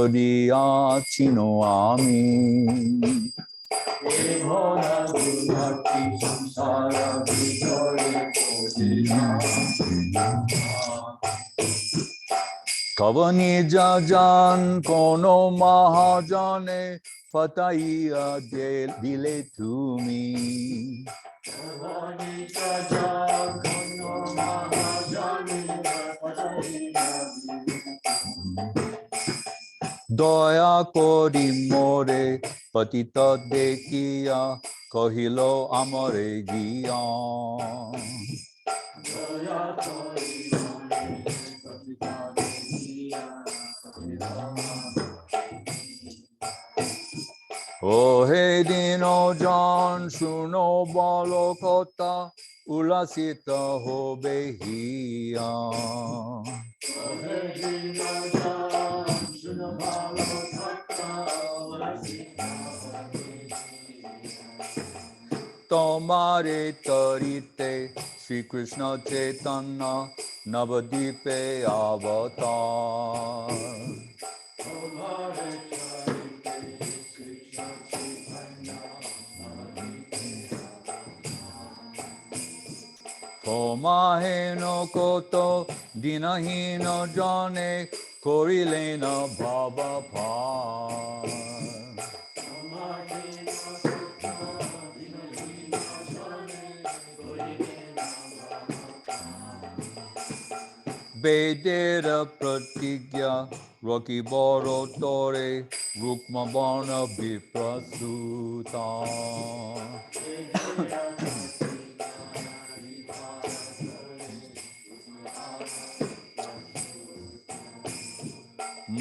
দিয়াছিনো আমি কবনি যান কোন মহাজনে ফতাইয়া দিলে তুমি দয়া করি মোরে পতিত দেখিয়া কহিল আমরে গিয়া ও হে দিন জন শুনো বল কথা উল্লাসিত হবে হিয়া তোমারে তরিতে শ্রীকৃষ্ণ চৈতন্য নবদ্বীপে অবতার ক্ষমাহীন কত দীনহীন জনে করিলেন ভব পার বেদের প্রতিজ্ঞা রকিবর তরে রুক্ম বর্ণ বিপ্রসূত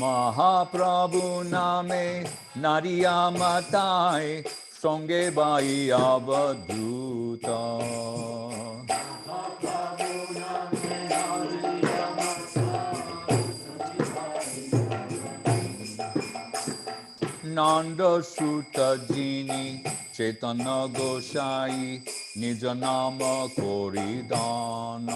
মহাপ্রভু নামে নারিয়া মাতায় সঙ্গে বাই অবধূত নন্দ সুত যিনি চৈতন্য গোসাই নিজ নাম করি দান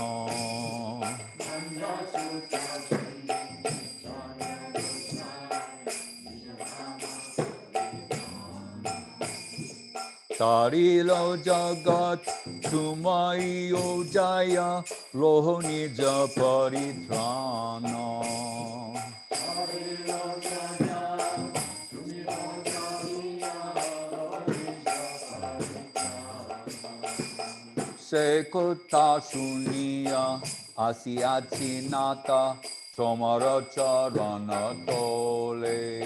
তারিল জগৎ তুমাই ও জয়া লোহ নিজ পরিত্রাণ সে কথা শুনিয়া আসিয়াছি নাতা তোমার চরণ তোলে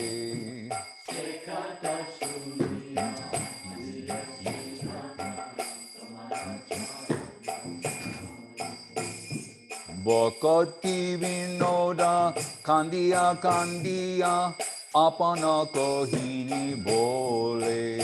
বকতি বিনোদা কান্দিয়া কান্দিয়া আপন কহিনী বলে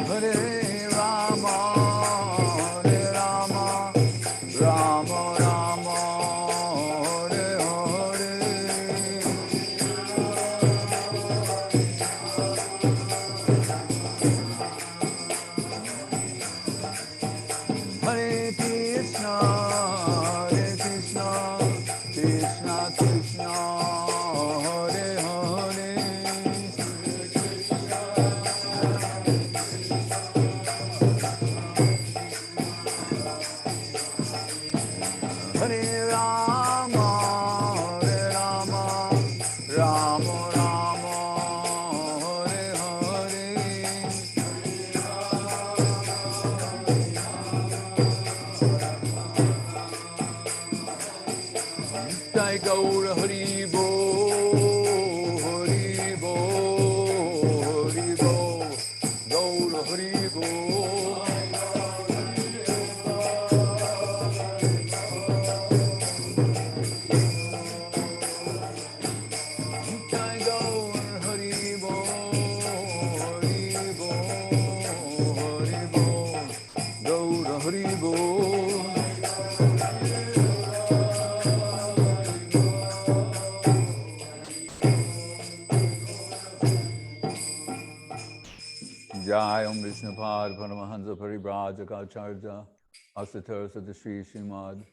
Hare Rama, Jai Om Vishnupad Paramahansa Paribrajaka Asatar Sadashri Srimad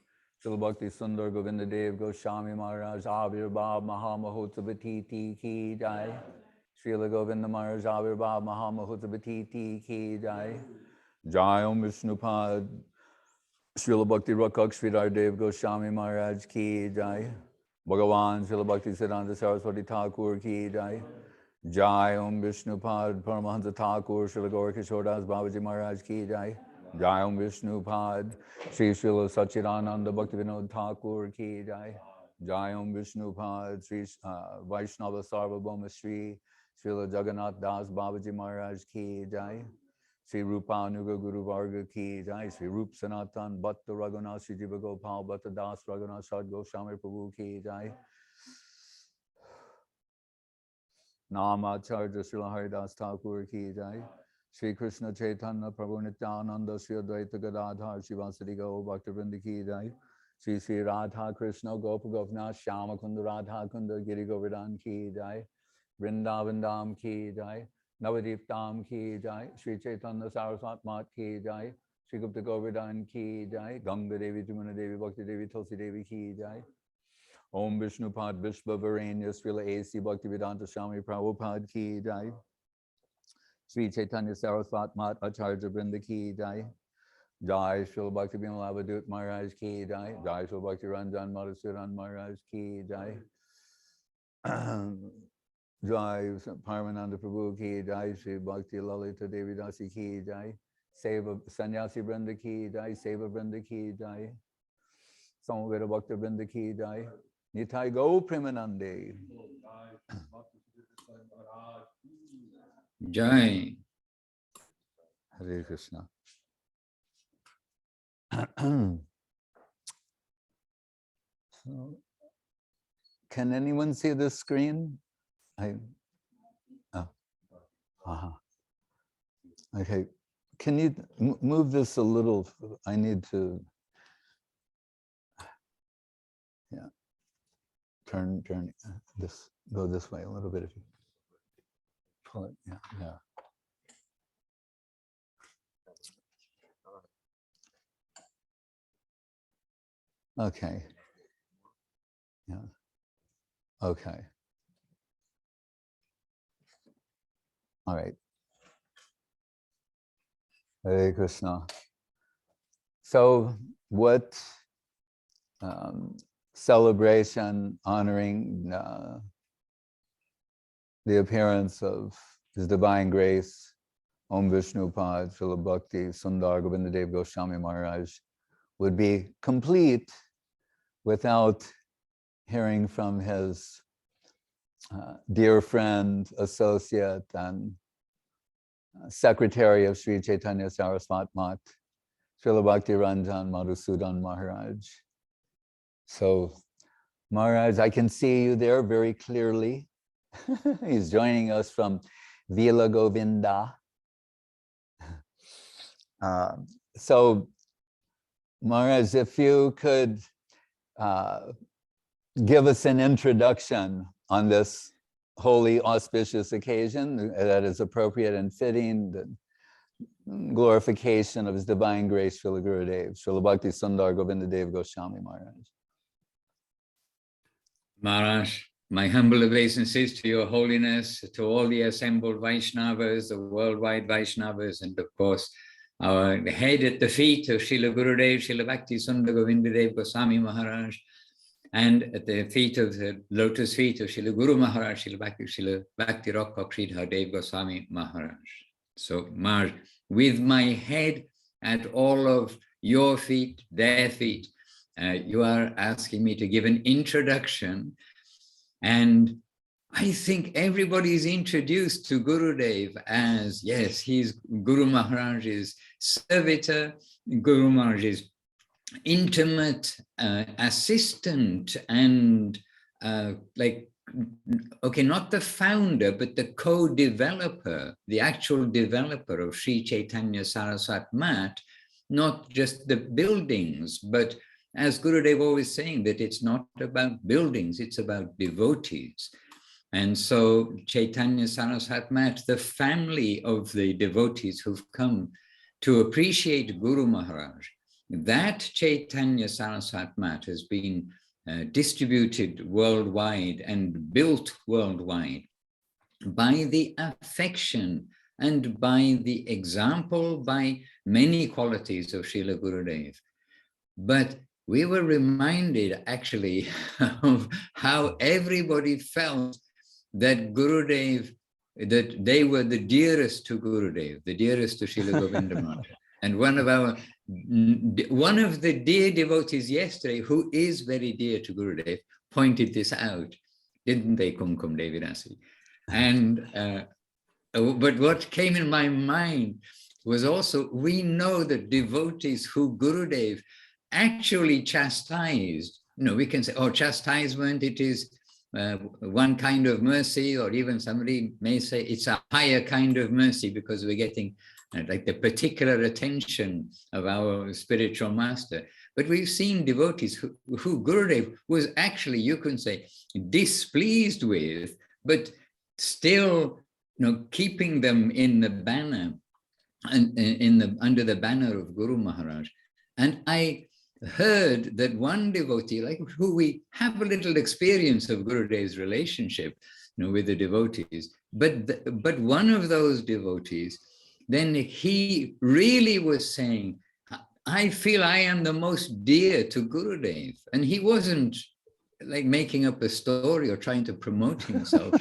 Srila Bhakti Sundar Govinda Dev-Goswami Maharaja Avirbhav Mahamahotsavatiti Ki Jai Srila Govinda Maharaj Avirbhav Mahamahotsavatiti Ki Jai Jai Om Vishnupad Srila Bhakti Rakak Sridhar Dev-Goswami Maharaj Ki Jai Bhagavan Srila Bhakti Siddhanta Saraswati Thakur Ki Jai Jai Om Vishnupad Paramahansa Thakur Srila Gaura Kishore Das Babaji Maharaj Ki Jai Jai Om Vishnupad Sri Srila Sachidananda Bhakti Vinod Thakur Ki Jai Jai Om Vishnupad Sri Vaishnava Sarvabhauma Sri Srila Jagannath Das Babaji Maharaj Ki Jai Sri Rupanuga Guru Varga Ki Jai Sri Rup Sanatan Bhatta Raghunath Sri Jiva Gopal Bhatta Das Raghunath Sad Goswami Prabhu Ki Jai Namacharya Srila Haridas Thakur Ki Jai Sri Krishna Chaitanya Prabhu Nityananda Sri Advaita Gadadhar Shivasati Gaur Bhaktivinoda Ki Jai Sri Sri Radha Krishna Gopa Govnath Shyama Kunda Radha Kunda Giri Govardhan Ki Jai Vrindavan Dham Ki Jai Navadip Dham Ki Jai Sri Chaitanya Saraswat Mat Ki Jai Sri Gupta Govardhan Ki Jai Ganga Devi Jamuna Devi Bhakti Devi Tulsi Devi Ki Jai Om Vishnupad Vishva Varenya Srila A.C. Bhaktivedanta Swami Prabhupada Ki Jai Sri Chaitanya Saraswat Mat Acharya Vrinda Ki Jai Jai Srila Bhakti Vinod Avadut Maharaj Ki Jai Jai Srila Bhakti Ranjan Madhusudan Maharaj Ki Jai Jai Paramananda Prabhu Ki Jai Sri Bhakti Lalita Devi Dasi Ki Jai Seva Sannyasi Vrinda Ki Jai Seva Vrinda Ki Jai Samaveda Bhakta Vrinda Ki Jai Nitai Go Premanande Jai. Hare Krishna. So, can anyone see this screen? Okay. Can you move this a little? I need to. Yeah. Turn this. Go this way a little bit if you pull it. Yeah. Okay. Yeah. Okay. All right. Hare Krishna. So, what celebration honoring the appearance of His Divine Grace, Om Vishnupad Srila Bhakti Sundar Govinda Dev-Goswami Maharaj would be complete without hearing from his dear friend, associate, and secretary of Sri Chaitanya Saraswat Mat, Srila Bhakti Ranjan Madhusudan Maharaj. So, Maharaj, I can see you there very clearly. He's joining us from Vila Govinda. So, Maharaj, if you could give us an introduction on this holy, auspicious occasion that is appropriate and fitting, the glorification of His Divine Grace, Srila Gurudev, Srila Bhakti Sundar Govinda Dev-Goswami Maharaj. Maharaj, my humble obeisances to your holiness, to all the assembled Vaishnavas, the worldwide Vaishnavas, and of course, our head at the feet of Srila Gurudev, Srila Bhakti Sundar Govinda Dev-Goswami Maharaj, and at the feet of the lotus feet of Srila Guru Maharaj, Srila Bhakti Rakak Sridhar Dev-Goswami Maharaj. So, Maharaj, with my head at all of your feet, their feet, you are asking me to give an introduction, and I think everybody is introduced to Gurudev as, yes, he's Guru Maharaj's servitor, Guru Maharaj's intimate assistant, and not the founder, but the co-developer, the actual developer of Sri Chaitanya Saraswat Mat, not just the buildings, but as Gurudev always saying that it's not about buildings, it's about devotees. And so Chaitanya Saraswat Mat, the family of the devotees who've come to appreciate Guru Maharaj, that Chaitanya Saraswat Mat has been distributed worldwide and built worldwide by the affection and by the example, by many qualities of Srila Gurudev. But we were reminded actually of how everybody felt that Gurudev, that they were the dearest to Gurudev, the dearest to Srila Govinda Maharaj. And one of the dear devotees yesterday, who is very dear to Gurudev, pointed this out, didn't they, Kumkum Devirasi? And but what came in my mind was also, we know that devotees who Gurudev actually chastised, we can say, oh, chastisement, it is one kind of mercy, or even somebody may say it's a higher kind of mercy because we're getting like the particular attention of our spiritual master. But we've seen devotees who Gurudev was actually, you can say, displeased with, but still keeping them in the banner and under the banner of Guru Maharaj. And I heard that one devotee, like who we have a little experience of Gurudev's relationship with the devotees, but one of those devotees, then he really was saying, I feel I am the most dear to Gurudev. And he wasn't like making up a story or trying to promote himself.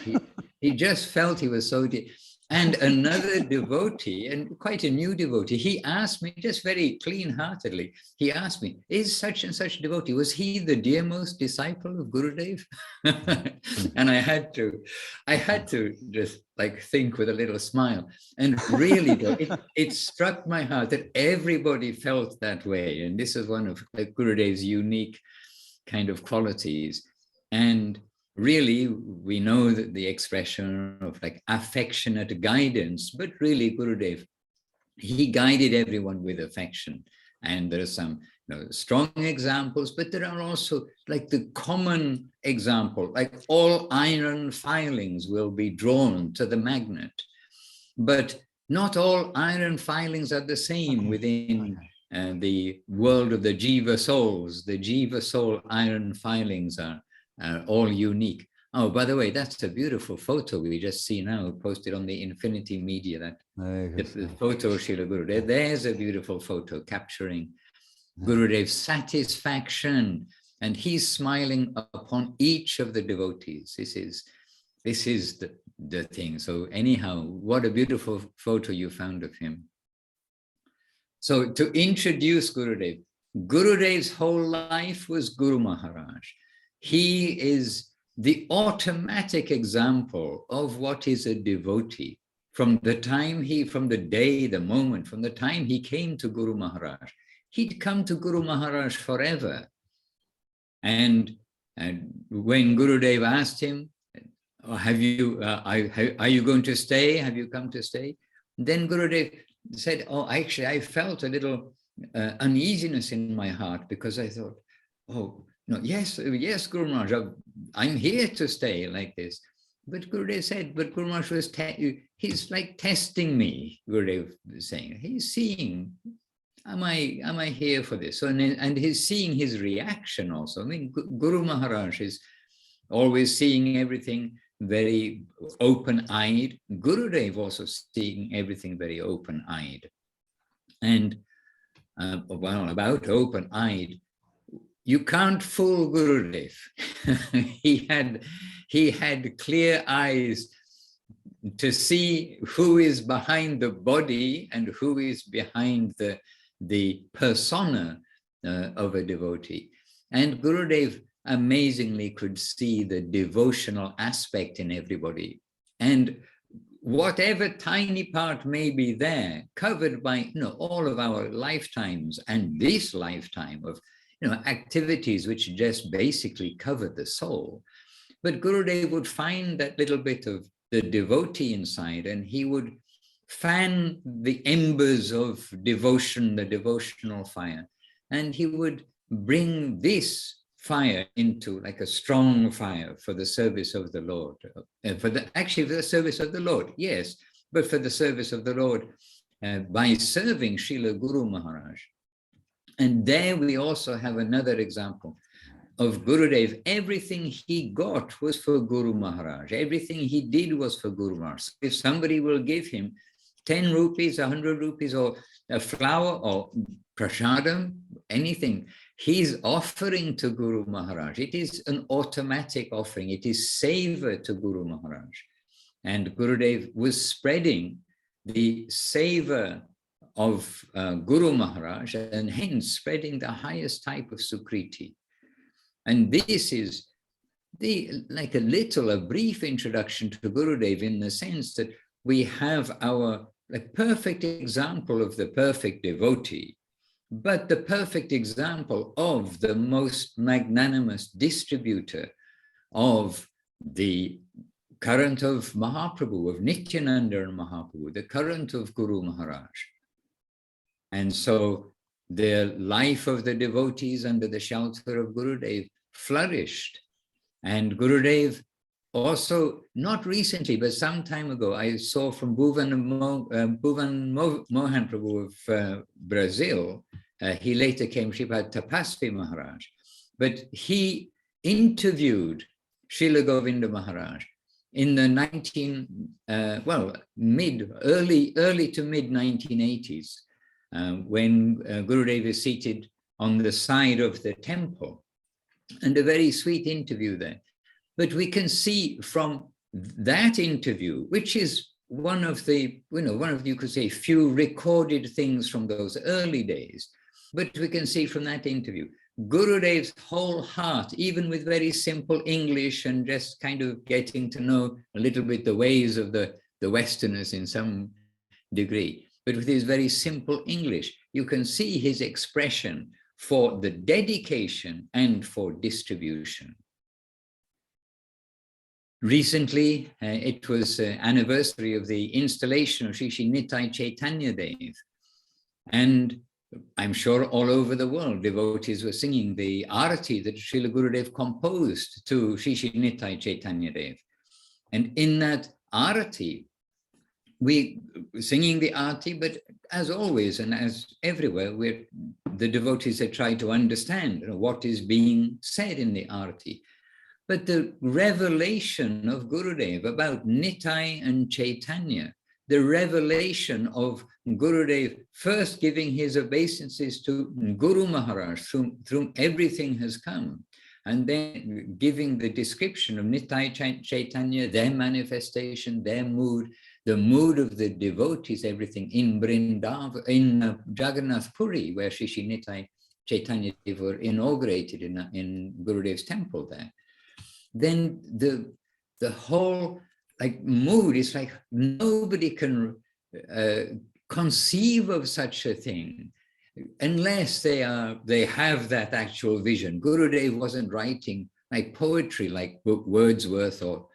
He just felt he was so dear. And another devotee, and quite a new devotee, he asked me, just very clean-heartedly, he asked me, is such and such devotee, was he the dearmost disciple of Gurudev? And I had to just like think with a little smile. And really, it struck my heart that everybody felt that way. And this is one of like Gurudev's unique kind of qualities. And really, we know that the expression of like affectionate guidance, but really Gurudev, he guided everyone with affection. And there are some strong examples, but there are also like the common example, like all iron filings will be drawn to the magnet, but not all iron filings are the same within the world of the Jiva souls. The Jiva soul iron filings are all unique. Oh, by the way, that's a beautiful photo we just see now, posted on the Infinity Media, that the photo of Srila Gurudev. There's a beautiful photo capturing Gurudev's satisfaction, and he's smiling upon each of the devotees. This is the thing. So anyhow, what a beautiful photo you found of him. So to introduce Gurudev, Gurudev's whole life was Guru Maharaj. He is the automatic example of what is a devotee. From the time from the time he came to Guru Maharaj, he'd come to Guru Maharaj forever. And when Gurudev asked him, are you going to stay? Have you come to stay? Then Gurudev said, oh, actually, I felt a little uneasiness in my heart because I thought, oh, no, yes, Guru Maharaj, I'm here to stay like this. But Gurudev said, but Guru Maharaj was, he's like testing me, Gurudev was saying. He's seeing, am I here for this? So, and he's seeing his reaction also. I mean, Guru Maharaj is always seeing everything very open-eyed. Gurudev also seeing everything very open-eyed. And well, about open-eyed, you can't fool Gurudev. he had clear eyes to see who is behind the body and who is behind the persona of a devotee. And Gurudev amazingly could see the devotional aspect in everybody. And whatever tiny part may be there, covered by all of our lifetimes and this lifetime of activities which just basically cover the soul. But Gurudev would find that little bit of the devotee inside, and he would fan the embers of devotion, the devotional fire, and he would bring this fire into like a strong fire for the service of the Lord, for the service of the Lord, yes, but for the service of the Lord by serving Srila Guru Maharaj. And there we also have another example of Gurudev. Everything he got was for Guru Maharaj. Everything he did was for Guru Maharaj. If somebody will give him 10 rupees, 100 rupees, or a flower, or prasadam, anything, he's offering to Guru Maharaj. It is an automatic offering. It is savor to Guru Maharaj. And Gurudev was spreading the savor of Guru Maharaj, and hence spreading the highest type of Sukriti. And this is like a brief introduction to Gurudev, in the sense that we have our perfect example of the perfect devotee, but the perfect example of the most magnanimous distributor of the current of Mahaprabhu, of Nityananda and Mahaprabhu, the current of Guru Maharaj. And so the life of the devotees under the shelter of Gurudev flourished. And Gurudev also, not recently, but some time ago, I saw from Bhuvan Mohan Prabhu of Brazil, he later came Sripad Tapasvi Maharaj, but he interviewed Srila Govinda Maharaj in the early to mid 1980s, when Gurudev is seated on the side of the temple, and a very sweet interview there. But we can see from that interview, which is one of the, you could say, few recorded things from those early days, but we can see from that interview, Gurudev's whole heart, even with very simple English and just kind of getting to know a little bit the ways of the Westerners in some degree, but with his very simple English, you can see his expression for the dedication and for distribution. Recently, it was anniversary of the installation of Shri Shri Nitai Chaitanya Dev. And I'm sure all over the world, devotees were singing the arati that Srila Gurudev composed to Shri Shri Nitai Chaitanya Dev. And in that arati, we singing the arati, but as always, and as everywhere, the devotees have tried to understand what is being said in the arati. But the revelation of Gurudev about Nitai and Chaitanya, the revelation of Gurudev first giving his obeisances to Guru Maharaj, through whom everything has come, and then giving the description of Nitai Chaitanya, their manifestation, their mood, the mood of the devotees, everything in Vrindavan, in Jagannath Puri, where Shri Shri Nitai Chaitanya Dev were inaugurated in Gurudev's temple there. Then the whole mood is like nobody can conceive of such a thing unless they have that actual vision. Gurudev wasn't writing like poetry like Wordsworth or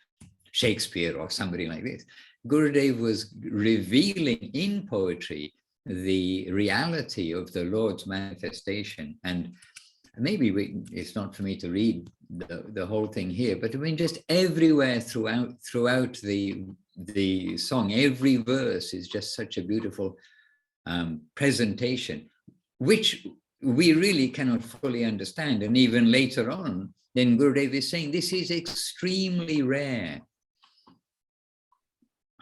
Shakespeare or somebody like this. Gurudev was revealing in poetry the reality of the Lord's manifestation. And maybe it's not for me to read the whole thing here, but I mean, just everywhere throughout the song, every verse is just such a beautiful presentation, which we really cannot fully understand. And even later on, then Gurudev is saying, this is extremely rare.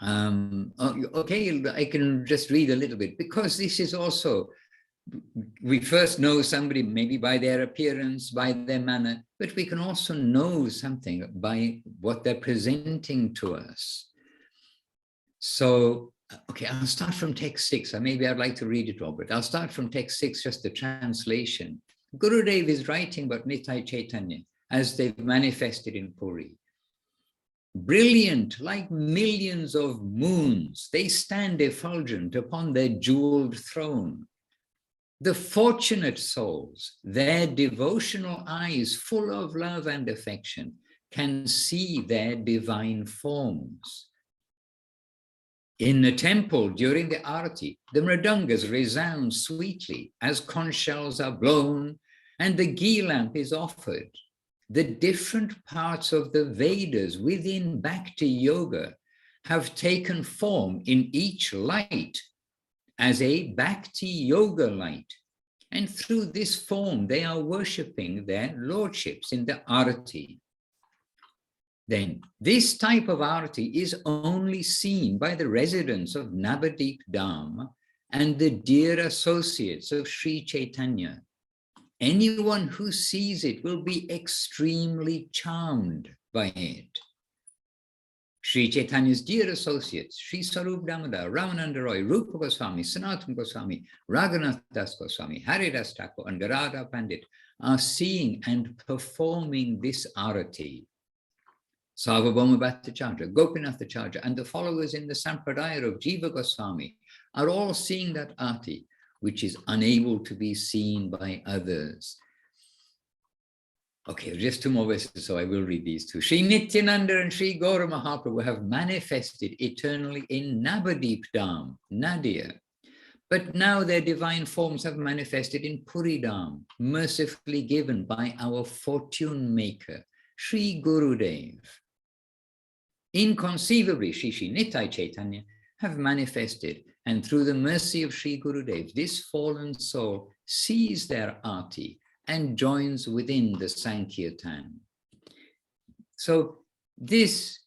Okay, I can just read a little bit, because this is also, we first know somebody maybe by their appearance, by their manner, but we can also know something by what they're presenting to us. So, okay, I'll start from text 6. Maybe I'd like to read it all, but I'll start from text 6, just the translation. Gurudev is writing about Nitai Chaitanya as they've manifested in Puri. Brilliant, like millions of moons, they stand effulgent upon their jeweled throne. The fortunate souls, their devotional eyes full of love and affection, can see their divine forms. In the temple during the arati, the mridangas resound sweetly as conch shells are blown and the ghee lamp is offered. The different parts of the Vedas within Bhakti Yoga have taken form in each light as a Bhakti Yoga light. And through this form, they are worshipping their lordships in the arati. Then this type of arati is only seen by the residents of Navadip Dham and the dear associates of Sri Chaitanya. Anyone who sees it will be extremely charmed by it. Sri Chaitanya's dear associates, Sri Sarup Damodar, Ramananda Roy, Rupa Goswami, Sanatana Goswami, Raghunath Das Goswami, Haridas Thakur, and Radha Pandit are seeing and performing this arati. Sarvabhauma Bhattacharya, Gopinathacharya, and the followers in the Sampradaya of Jiva Goswami are all seeing that arati, which is unable to be seen by others. Okay, just two more verses, so I will read these two. Sri Nityananda and Sri Gaura Mahaprabhu have manifested eternally in Navadip Dham, Nadia. But now their divine forms have manifested in Puri Dham, mercifully given by our fortune maker, Sri Gurudev. Inconceivably, Sri Nitai Chaitanya have manifested, and through the mercy of Sri Gurudev, this fallen soul sees their arti and joins within the Sankirtan. So this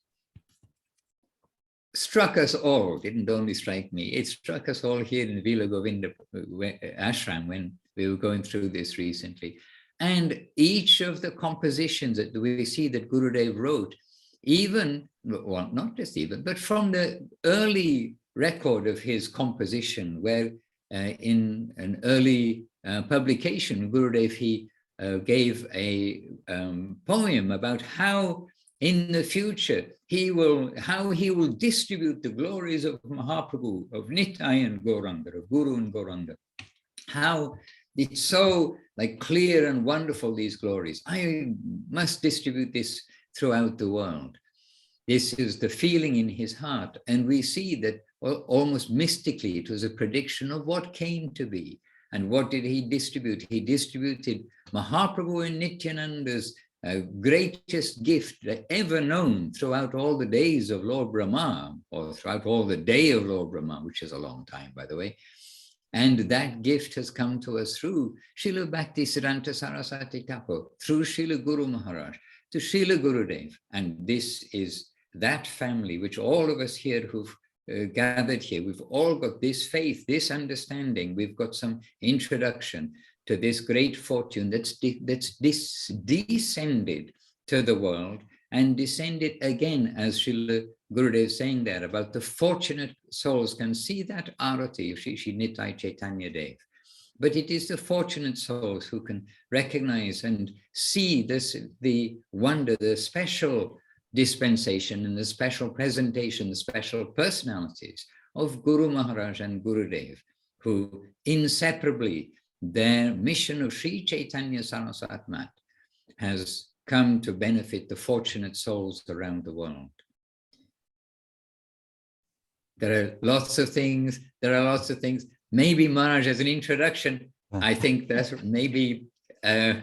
struck us all, didn't only strike me, it struck us all here in Vila Govinda Ashram when we were going through this recently. And each of the compositions that we see that Gurudev wrote, even, well, not just even, but from the early record of his composition, where in an early publication, Gurudev, he gave a poem about how in the future how he will distribute the glories of Mahaprabhu, of Nitai and Gauranga, of Guru and Gauranga. How it's so like clear and wonderful, these glories. I must distribute this throughout the world. This is the feeling in his heart. And we see that almost mystically, it was a prediction of what came to be. And what did he distribute? He distributed Mahaprabhu and Nityananda's greatest gift ever known throughout all the days of Lord Brahma, or throughout all the day of Lord Brahma, which is a long time, by the way. And that gift has come to us through Srila Bhakti Siddhanta Saraswati Thakur, through Srila Guru Maharaj, to Srila Gurudev. And this is that family which all of us here who've gathered here, we've all got this faith, this understanding, we've got some introduction to this great fortune that's descended to the world and descended again, as Srila Gurudev is saying there, about the fortunate souls can see that arati of Shri Nitai Chaitanya Dev. But it is the fortunate souls who can recognize and see this, the wonder, the special dispensation and the special presentation, the special personalities of Guru Maharaj and Gurudev, who inseparably, their mission of Sri Chaitanya Saraswat Mat has come to benefit the fortunate souls around the world. There are lots of things. Maybe Maharaj, as an introduction, I think that's maybe, I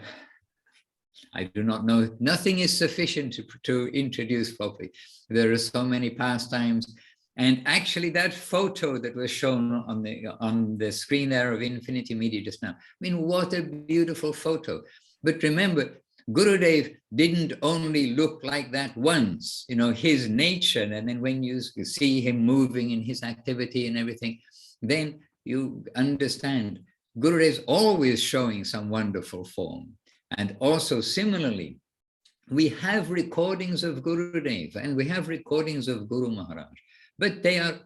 do not know. Nothing is sufficient to introduce properly. There are so many pastimes. And actually that photo that was shown on the screen there of Infinity Media just now, I mean, what a beautiful photo. But remember, Gurudev didn't only look like that once, you know, his nature. And then when you see him moving in his activity and everything, then you understand Gurudev's always showing some wonderful form. And also similarly, we have recordings of Gurudev and we have recordings of Guru Maharaj, but they are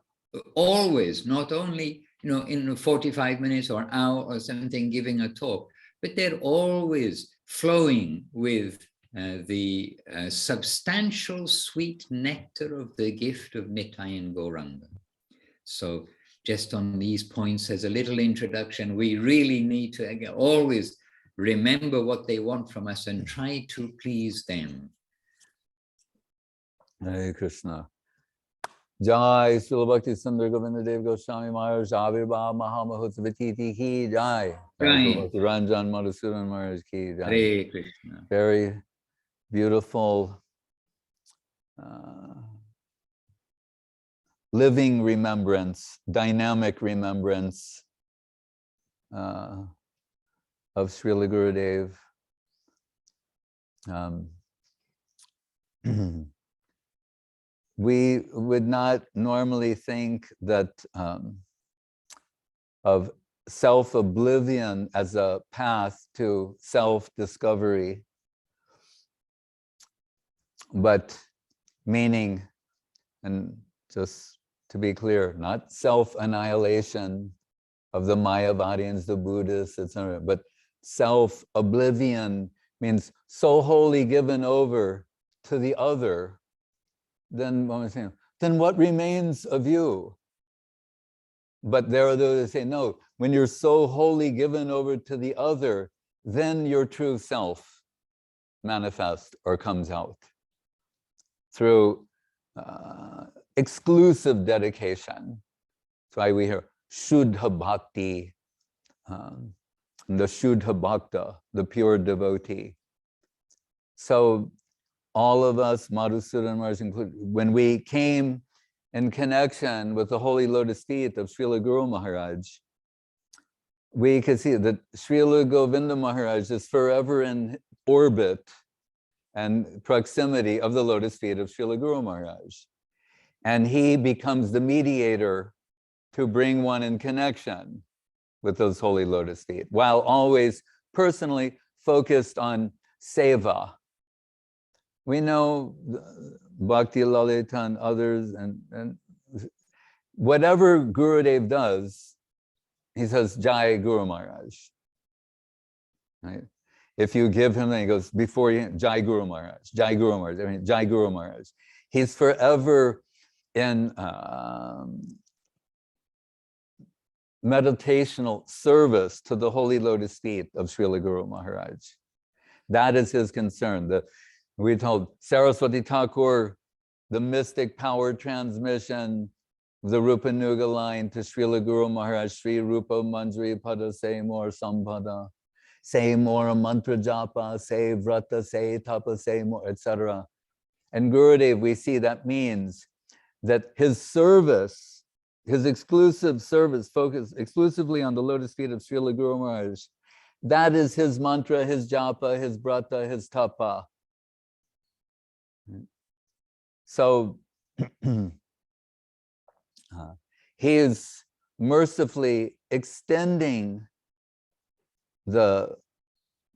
always not only, you know, in 45 minutes or an hour or something giving a talk, but they're always flowing with the substantial sweet nectar of the gift of Nitai and Gauranga. So just on these points as a little introduction, we really need to again, always remember what they want from us and try to please them. Hare Krishna. Jai Srila Bhakti Sundar Govinda Dev-Goswami Maharaja Avirbhav Mahamahotsavatiti ki Jai. Jai. Ranjan Madhusudan Maharaj ki Jai. Hare Krishna. Very beautiful living remembrance, dynamic remembrance of Srila Gurudev. We would not normally think that of self-oblivion as a path to self-discovery, but meaning, and just to be clear, not self-annihilation of the Mayavadians, the Buddhists, etc., but self-oblivion means so wholly given over to the other, then what remains of you? But there are those that say, no, when you're so wholly given over to the other, then your true self manifests or comes out through exclusive dedication. That's why we hear Shuddha Bhakti, the Shuddha Bhakta, the pure devotee. So all of us, Madhusudan Maharaj included, when we came in connection with the holy lotus feet of Srila Guru Maharaj, we could see that Srila Govinda Maharaj is forever in orbit and proximity of the lotus feet of Srila Guru Maharaj. And he becomes the mediator to bring one in connection with those holy lotus feet, while always personally focused on seva. We know Bhakti Lalita and others, and whatever Gurudev does, he says, Jai Guru Maharaj. Right? If you give him, then he goes, before you, Jai Guru Maharaj, Jai Guru Maharaj, I mean, Jai Guru Maharaj. He's forever in meditational service to the holy lotus feet of Srila Guru Maharaj. That is his concern. We told Saraswati Thakur, the mystic power transmission, the Rupa Nuga line to Srila Guru Maharaj, Sri Rupa Manjari Pada, say more Sampada, say more mantra japa, say vrata, say tapa, say more, etc. And Gurudev, we see that means that his service, his exclusive service, focused exclusively on the lotus feet of Srila Guru Maharaj, that is his mantra, his japa, his vrata, his tapa. So he is mercifully extending the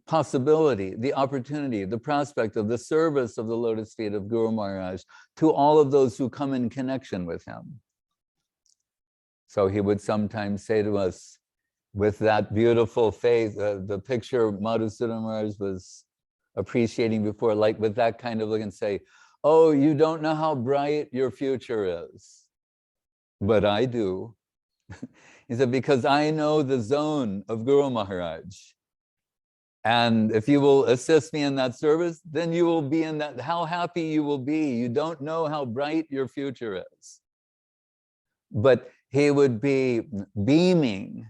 possibility, the opportunity, the prospect of the service of the lotus feet of Guru Maharaj to all of those who come in connection with him. So he would sometimes say to us, with that beautiful face, the picture Madhusudan Maharaj was appreciating before, like with that kind of look, and say, oh, you don't know how bright your future is. But I do. He said, because I know the zone of Guru Maharaj. And if you will assist me in that service, then you will be in that, how happy you will be. You don't know how bright your future is. But he would be beaming,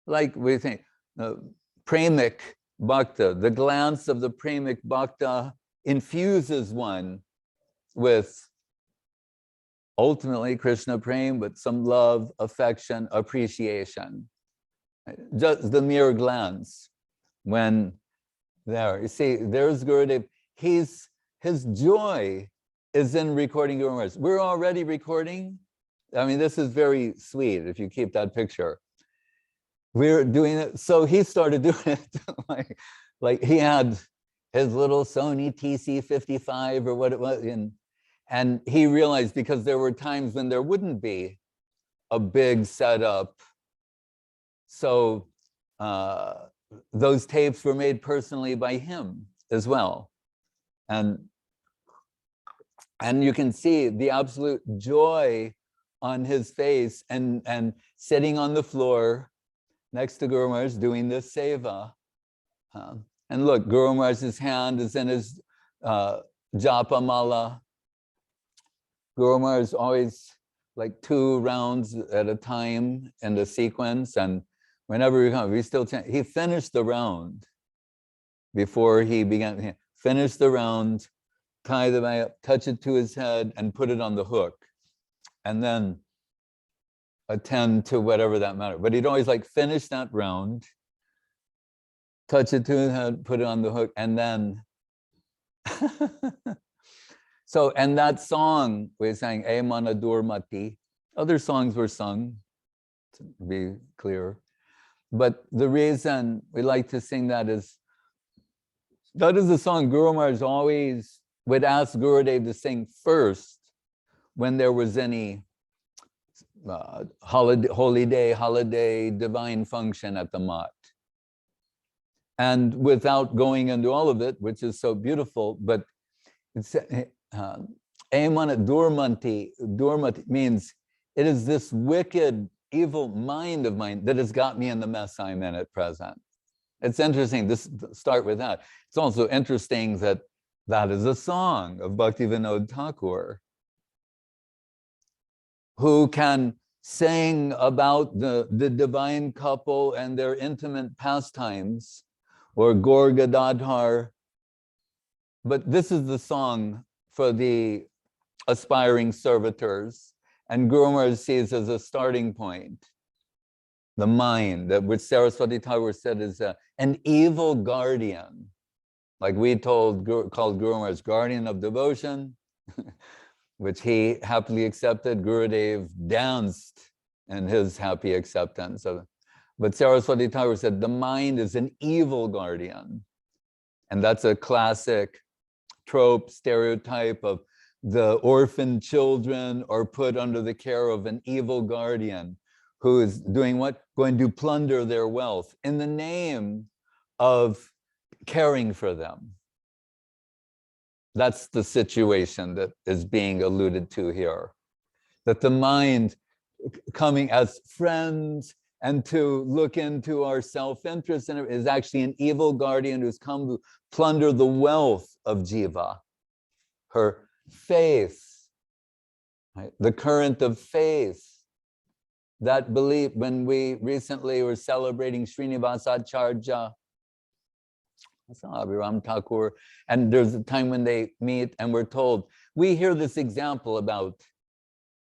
like we think, Premik Bhakta, the glance of the Premik Bhakta infuses one with ultimately Krishna Prem, but some love, affection, appreciation. Just the mere glance. When there, you see, there's Gurudev, his joy is in recording Guru Maharaj. We're already recording. I mean, this is very sweet if you keep that picture. We're doing it, so he started doing it like he had his little Sony TC55 or what it was, and he realized, because there were times when there wouldn't be a big setup, so those tapes were made personally by him as well. And you can see the absolute joy on his face, and sitting on the floor next to Guru Maharaj doing this seva. And look, Guru Maharaj's hand is in his japa mala. Guru Maharaj always like 2 rounds at a time in the sequence, and whenever we come, we still chant. He finished the round before he began. He finished the round, tie the bag up, touch it to his head, and put it on the hook, and then attend to whatever that mattered. But he'd always like finish that round, touch it to his head, put it on the hook, and then so, and that song we sang, E Mana Durmati. Other songs were sung, to be clear. But the reason we like to sing that is the song Guru Maharaj always would ask Gurudev to sing first when there was any holiday, divine function at the Mat. And without going into all of it, which is so beautiful, but it's Emana Durmati means it is this wicked, evil mind of mine that has got me in the mess I'm in at present. It's interesting, start with that. It's also interesting that that is a song of Bhakti Vinod Thakur, who can sing about the divine couple and their intimate pastimes, or Gaur Gadadhar. But this is the song for the aspiring servitors, and Guru Maharaj sees as a starting point the mind, that which Saraswati Thakur said is an evil guardian, like we called Guru Maharaj guardian of devotion, which he happily accepted. Gurudev danced in his happy acceptance of it. But Saraswati Thakur said the mind is an evil guardian. And that's a classic trope, stereotype of the orphan children are put under the care of an evil guardian who is doing what? Going to plunder their wealth in the name of caring for them. That's the situation that is being alluded to here. That the mind coming as friends and to look into our self-interest is actually an evil guardian who's come to plunder the wealth of Jiva, her faith, right? The current of faith, that belief. When we recently were celebrating Srinivasacharya, Abhiram Thakur, and there's a time when they meet and we're told, we hear this example about,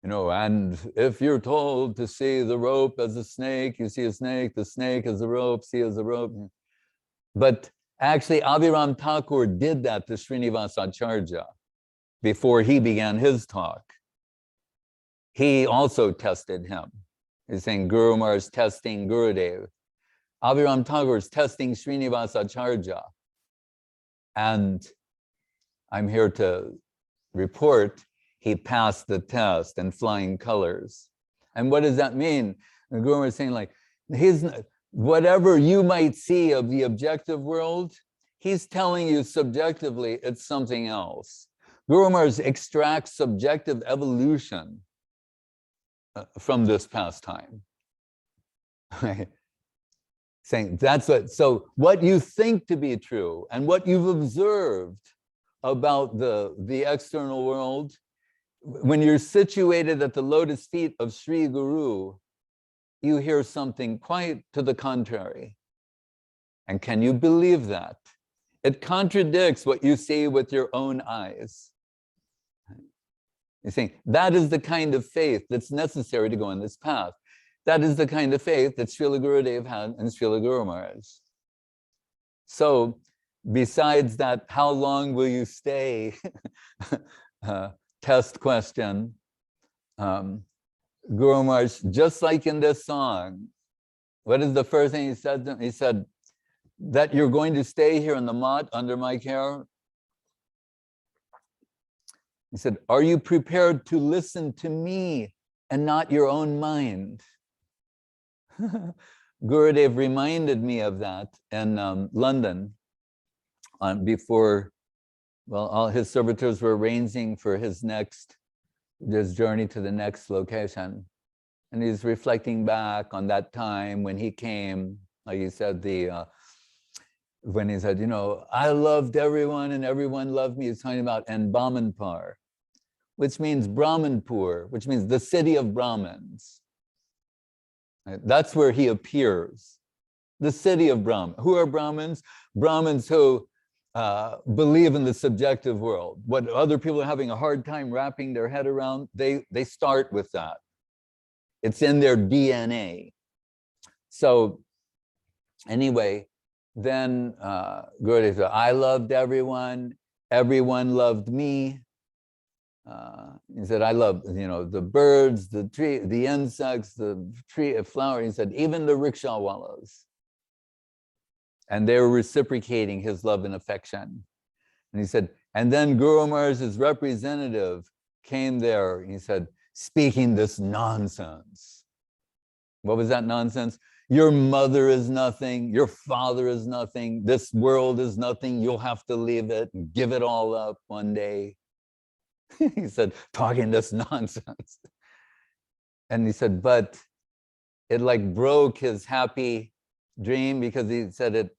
and if you're told to see the rope as a snake, you see a snake, the snake as a rope, see as a rope. But actually, Abhiram Thakur did that to Srinivasacharya before he began his talk. He also tested him. He's saying Guru Maharaj is testing Gurudev. Abhiram Thakur is testing Srinivasacharya. And I'm here to report he passed the test in flying colors. And what does that mean? The Guru Maharaj is saying, like, whatever you might see of the objective world, he's telling you subjectively it's something else. Guru Maharaj extracts subjective evolution from this pastime. Saying that's what, so what you think to be true and what you've observed about the external world, when you're situated at the lotus feet of Sri Guru, you hear something quite to the contrary. And can you believe that? It contradicts what you see with your own eyes. You're saying that is the kind of faith that's necessary to go on this path. That is the kind of faith that Srila Gurudev had and Srila Guru Maharaj. So besides that, how long will you stay? Test question. Guru Maharaj, just like in this song, what is the first thing he said to him? He said, that you're going to stay here in the mat under my care. He said, are you prepared to listen to me and not your own mind? Gurudev reminded me of that in London before, well, all his servitors were arranging for his journey to the next location. And he's reflecting back on that time when he came, like he said, when he said, I loved everyone and everyone loved me. He's talking about Bamanpar, which means Brahmanpur, which means the city of Brahmins. Right? That's where he appears. The city of Brahman. Who are Brahmins? Brahmins who believe in the subjective world. What other people are having a hard time wrapping their head around, they start with that. It's in their DNA. So anyway, then Gurudev said, I loved everyone, everyone loved me. He said, I love, the birds, the tree, the insects, the tree, flower. He said, even the rickshaw-wallas. And they were reciprocating his love and affection. And he said, and then Guru Maharaj's representative came there. He said, speaking this nonsense. What was that nonsense? Your mother is nothing. Your father is nothing. This world is nothing. You'll have to leave it and give it all up one day. He said, talking this nonsense. And he said, but it like broke his happy dream, because he said it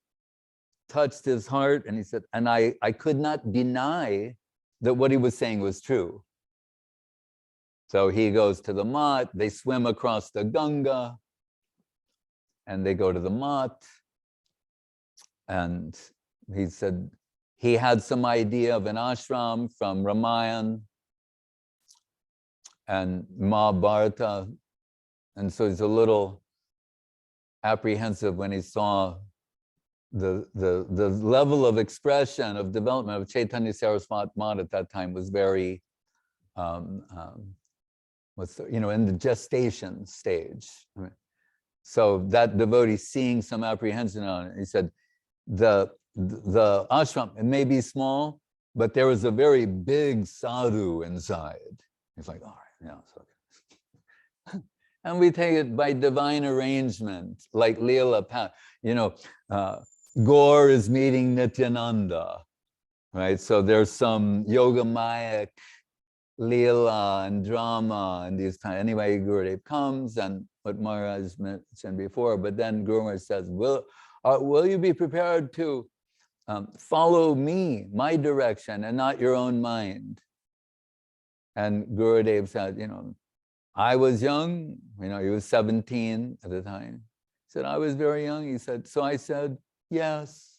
touched his heart. And he said, and I could not deny that what he was saying was true. So he goes to the mat, they swim across the Ganga, and they go to the mat. And he said he had some idea of an ashram from Ramayana and Mahabharata. And so he's a little apprehensive when he saw the level of expression of development of Chaitanya Saraswati Mat at that time was very, in the gestation stage. So that devotee seeing some apprehension on it, he said, the ashram, it may be small, but there was a very big sadhu inside. He's like, all right, yeah, it's okay. And we take it by divine arrangement, like Leela, Gaur is meeting Nityananda, right? So there's some Yogamayic Leela and drama and these times. Anyway, Gurudev comes, and what Maharaj mentioned before, but then Guru Maharaj says, will you be prepared to follow me, my direction, and not your own mind? And Gurudev said, I was young, he was 17 at the time. He said, I was very young. He said, so I said, yes.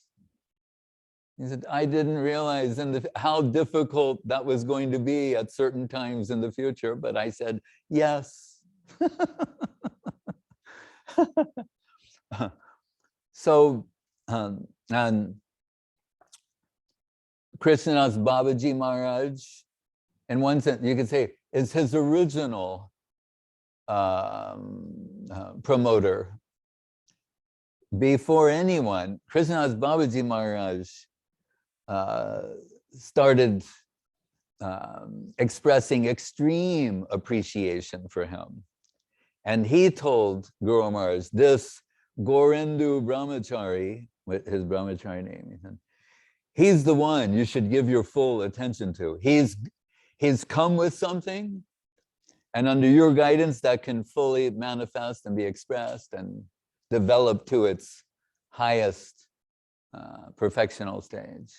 He said, I didn't realize how difficult that was going to be at certain times in the future, but I said, yes. So, and Krishnadas Babaji Maharaj, in one sense, you could say, is his original promoter. Before anyone, Krishnadas Babaji Maharaj started expressing extreme appreciation for him. And he told Guru Maharaj, this Gorindu Brahmachari, with his Brahmachari name, he's the one you should give your full attention to. He's come with something, and under your guidance that can fully manifest and be expressed and develop to its highest perfectional stage.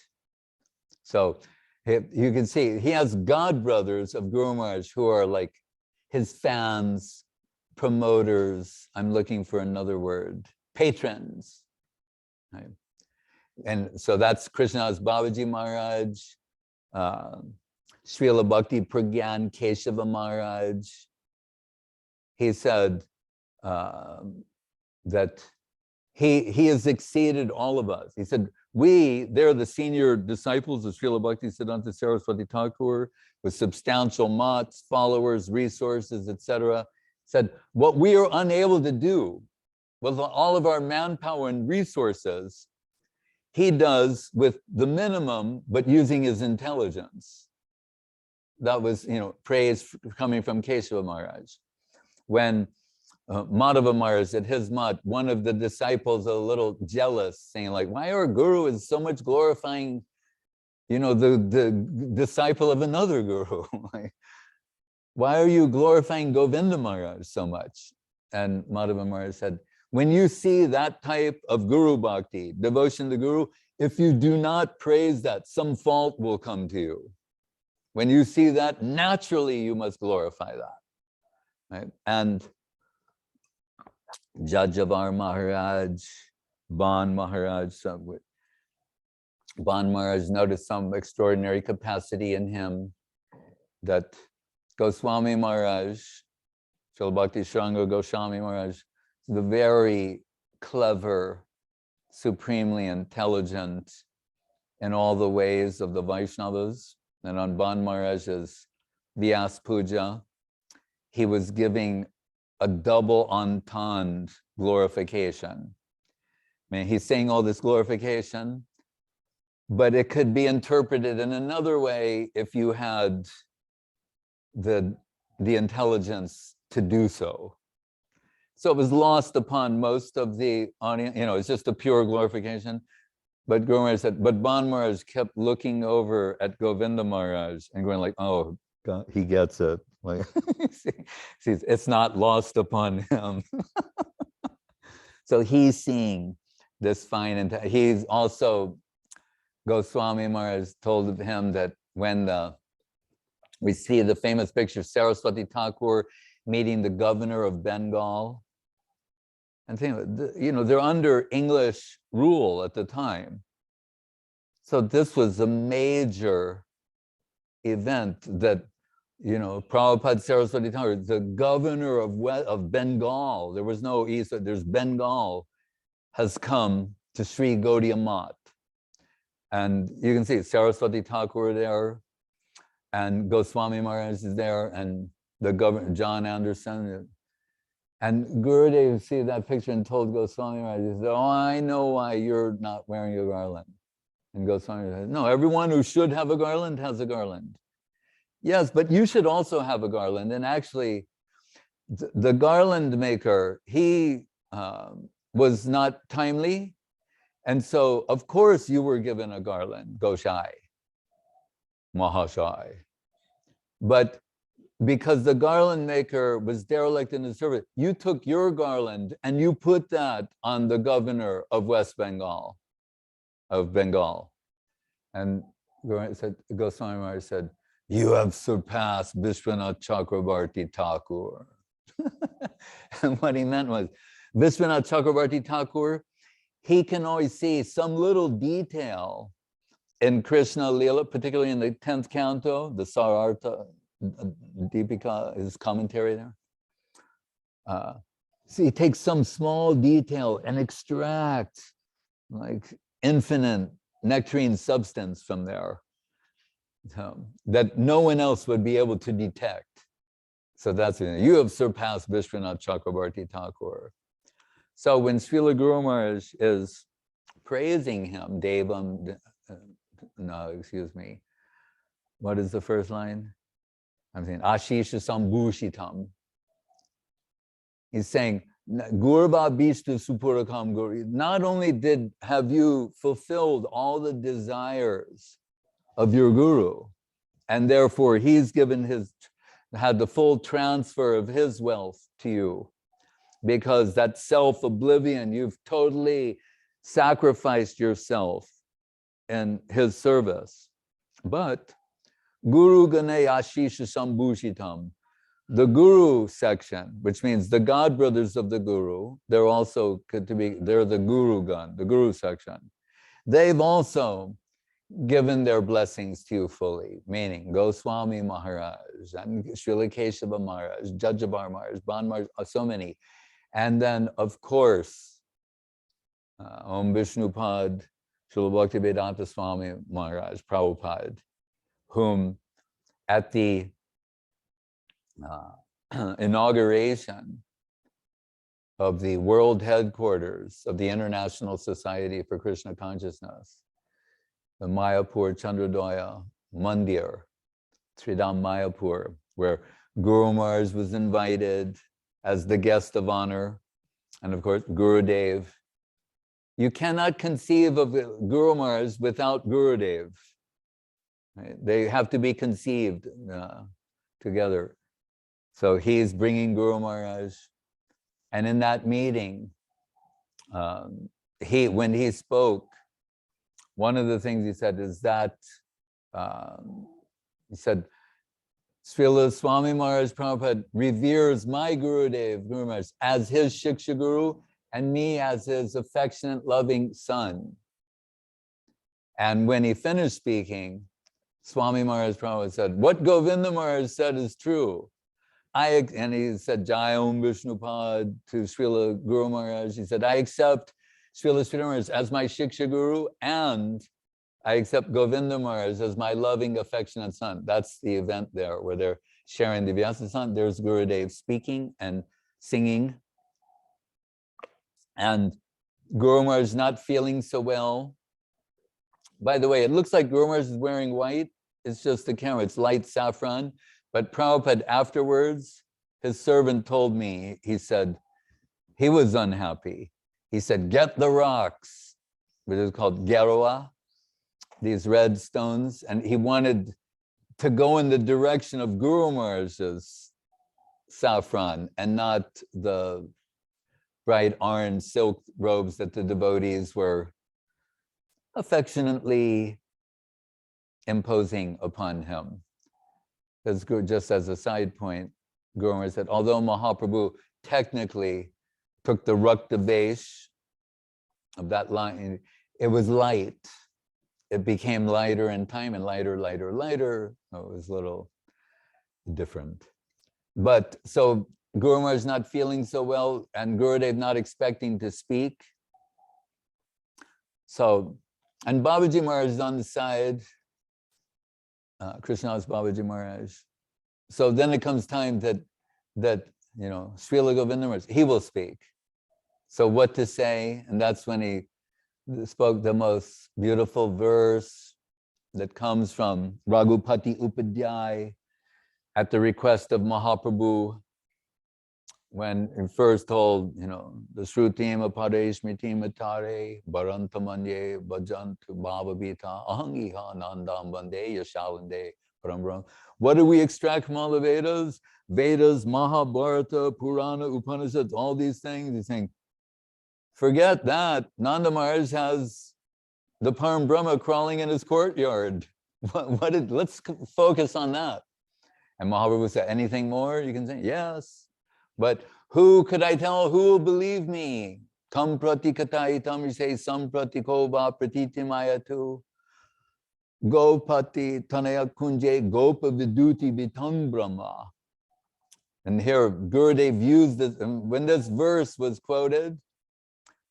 So you can see he has god brothers of Guru Maharaj who are like his fans, promoters, I'm looking for another word, patrons. Right? And so that's Krishnadas Babaji Maharaj, Srila Bhakti Pragyan Keshava Maharaj. He said that he has exceeded all of us. He said, they're the senior disciples of Srila Bhakti Siddhanta Saraswati Thakur with substantial mats, followers, resources, etc. Said, what we are unable to do with all of our manpower and resources, he does with the minimum, but using his intelligence. That was, praise coming from Keshava Maharaj. When Madhava Maharaj at his mat, one of the disciples a little jealous, saying like, why our guru is so much glorifying, the disciple of another guru? Like, why are you glorifying Govinda Maharaj so much? And Madhava Maharaj said, when you see that type of guru bhakti, devotion to guru, if you do not praise that, some fault will come to you. When you see that, naturally you must glorify that. Right? And Jajavar Maharaj, Ban Maharaj, Ban Maharaj noticed some extraordinary capacity in him that Goswami Maharaj, Srila Bhakti Sundar Goswami Maharaj, the very clever, supremely intelligent in all the ways of the Vaishnavas. And on Ban Maharaj's Vyas Puja, he was giving a double entendre glorification. I mean, he's saying all this glorification, but it could be interpreted in another way if you had the intelligence to do so. So it was lost upon most of the audience, it's just a pure glorification. But Guru Maharaj said, but Ban Maharaj kept looking over at Govinda Maharaj and going like, oh, God, he gets it. Like, see, it's not lost upon him. So he's seeing this fine, he's also, Goswami Maharaj told him that when we see the famous picture of Saraswati Thakur meeting the governor of Bengal, and they're under English rule at the time. So this was a major event that, Prabhupada Saraswati Thakur, the governor of Bengal, there was no East, there's Bengal, has come to Sri Gaudiya Math. And you can see Saraswati Thakur there, and Goswami Maharaj is there, and the governor, John Anderson. And Gurudev see that picture and told Goswami Maharaj, he said, oh, I know why you're not wearing a garland. And Goswami said, no, everyone who should have a garland has a garland. Yes, but you should also have a garland. And actually, the garland maker, he was not timely. And so, of course, you were given a garland, Goshai, Mahashai. But because the garland maker was derelict in his service, you took your garland and you put that on the governor of West Bengal, And Goswami Maharaj said, you have surpassed Vishwanath Chakrabarti Thakur. And what he meant was, Vishwanath Chakrabarti Thakur, he can always see some little detail in Krishna Leela, particularly in the 10th canto, the Sarartha Deepika, his commentary there. So he takes some small detail and extracts like infinite nectarine substance from there that no one else would be able to detect. So that's it. You have surpassed Vishwanath Chakrabarti Thakur. So when Srila Guru Maharaj is praising him, Devam, what is the first line? I'm saying, Ashisha Sambhushitam. He's saying, Gurva Bishtu Supurakam Guru. Not only have you fulfilled all the desires of your guru, and therefore he's had the full transfer of his wealth to you, because that self-oblivion, you've totally sacrificed yourself in his service. But Guru Gane Ashisha Sambhushitam, the Guru section, which means the God brothers of the Guru, they're the Guru Gan, the Guru section. They've also given their blessings to you fully, meaning Goswami Maharaj, and Srila Keshava Maharaj, Jajabar Maharaj, Ban Maharaj, so many. And then, of course, Om Vishnupad, Srila Bhaktivedanta Swami Maharaj, Prabhupada, whom at the inauguration of the world headquarters of the International Society for Krishna Consciousness, the Mayapur Chandrodaya Mandir, Sridham Mayapur, where Guru Maharaj was invited as the guest of honor, and of course, Gurudev. You cannot conceive of Guru Maharaj without Gurudev. Right? They have to be conceived together. So he's bringing Guru Maharaj, and in that meeting, when he spoke, one of the things he said is that He said, Srila Swami Maharaj Prabhupada reveres my Gurudev, Guru Maharaj, as his Shiksha Guru and me as his affectionate, loving son. And when he finished speaking, Swami Maharaj Prabhupada said, what Govinda Maharaj said is true. And he said, Jai Om Vishnupad to Srila Guru Maharaj. He said, I accept Srila Sridhar Maharaj as my Shiksha Guru, and I accept Govinda Maharaj as my loving, affectionate son. That's the event there where they're sharing the Vyasa. There's Gurudev speaking and singing. And Guru Maharaj is not feeling so well. By the way, it looks like Guru Maharaj is wearing white. It's just the camera, it's light saffron. But Prabhupada afterwards, his servant told me, he said, he was unhappy. He said, get the rocks, which is called Gerawa, these red stones. And he wanted to go in the direction of Guru Maharaj's saffron and not the bright orange silk robes that the devotees were affectionately imposing upon him. Because just as a side point, Guru Maharaj said, although Mahaprabhu technically took the Rakta Vesh of that line, it was light. It became lighter in time and lighter. It was a little different. But so Guru Maharaj not feeling so well and Gurudev not expecting to speak. So, and Babaji Maharaj is on the side, Krishnadas Babaji Maharaj. So then it comes time that Srila Govinda Maharaj, he will speak. So what to say? And that's when he spoke the most beautiful verse that comes from Raghupati Upadhyay at the request of Mahaprabhu, when he first told, the Shrutim Apare Smritim Atare Bharantamanye Bhajantu Bhavavita Ahangiha Nandam Bande Yashavande Param. What do we extract from all the Vedas? Vedas, Mahabharata, Purana, Upanishads, all these things. He's saying, forget that. Nanda Maharaj has the Param Brahma crawling in his courtyard. Let's focus on that. And Mahaprabhu said, anything more you can say? Yes. But who could I tell? Who will believe me? Kam pratikataitam, you say, sam pratikova pratitimayatu. Gopati tanaya kunje gopa viduti vitam brahma. And here Gurudev used this, and when this verse was quoted,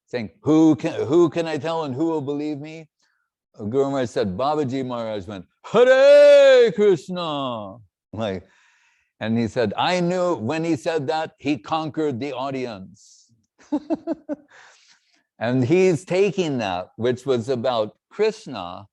saying, who can I tell and who will believe me? Guru Maharaj said, Babaji Maharaj went, Hare Krishna. And he said, I knew when he said that, he conquered the audience. And he's taking that, which was about Krishna,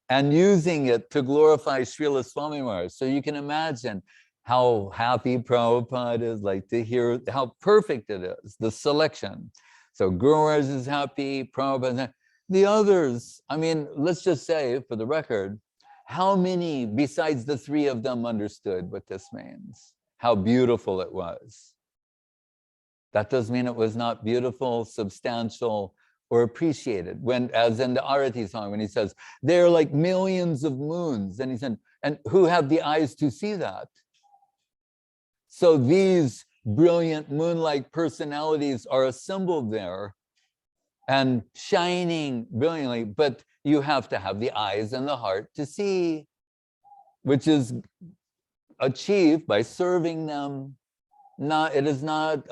and using it to glorify Srila Swami Maharaj. So you can imagine how happy Prabhupada is, to hear how perfect it is, the selection. So Guru Maharaj is happy, Prabhupada is happy. The others, let's just say, for the record, how many besides the three of them understood what this means? How beautiful it was. That doesn't mean it was not beautiful, substantial, or appreciated. When, as in the Arati song, when he says, there are like millions of moons, and he said, and who have the eyes to see that? So these brilliant moon-like personalities are assembled there and shining brilliantly, but you have to have the eyes and the heart to see, which is achieved by serving them. It is not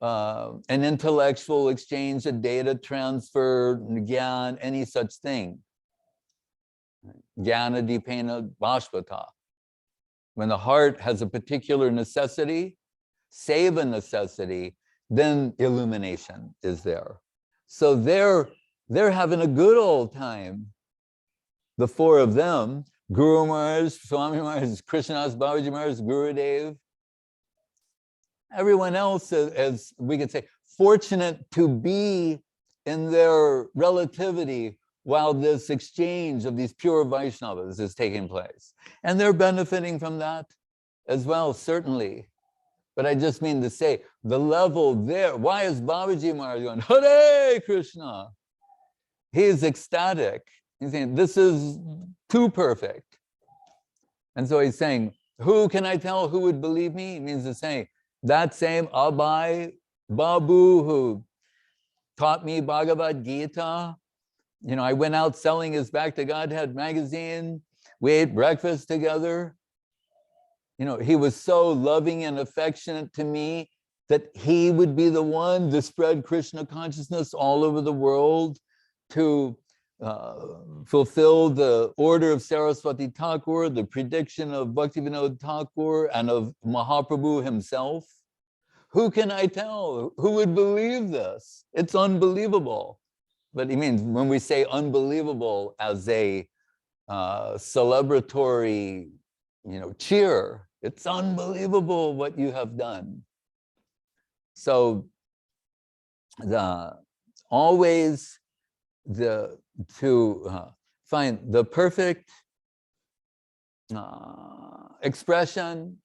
an intellectual exchange, a data transfer, gyan, any such thing. Jnana dipena bhashvata. When the heart has a particular necessity, seva necessity, then illumination is there. So they're having a good old time. The four of them, Guru Maharaj, Swami Maharaj, Krishnadas Babaji Maharaj, Gurudev. Everyone else is, as we could say, fortunate to be in their relativity while this exchange of these pure Vaishnavas is taking place. And they're benefiting from that as well, certainly. But I just mean to say, the level there, why is Babaji Maharaj going, Hare Krishna? He is ecstatic. He's saying, this is too perfect. And so he's saying, who can I tell who would believe me? It means to say, that same Abai Babu who taught me Bhagavad Gita, you know, I went out selling his Back to Godhead magazine. We ate breakfast together. You know, he was so loving and affectionate to me that he would be the one to spread Krishna consciousness all over the world, to fulfill the order of Saraswati Thakur, the prediction of Bhaktivinoda Thakur and of Mahaprabhu himself. Who can I tell? Who would believe this? It's unbelievable. But he means when we say unbelievable as a celebratory, you know, cheer, it's unbelievable what you have done. So always to find the perfect expression,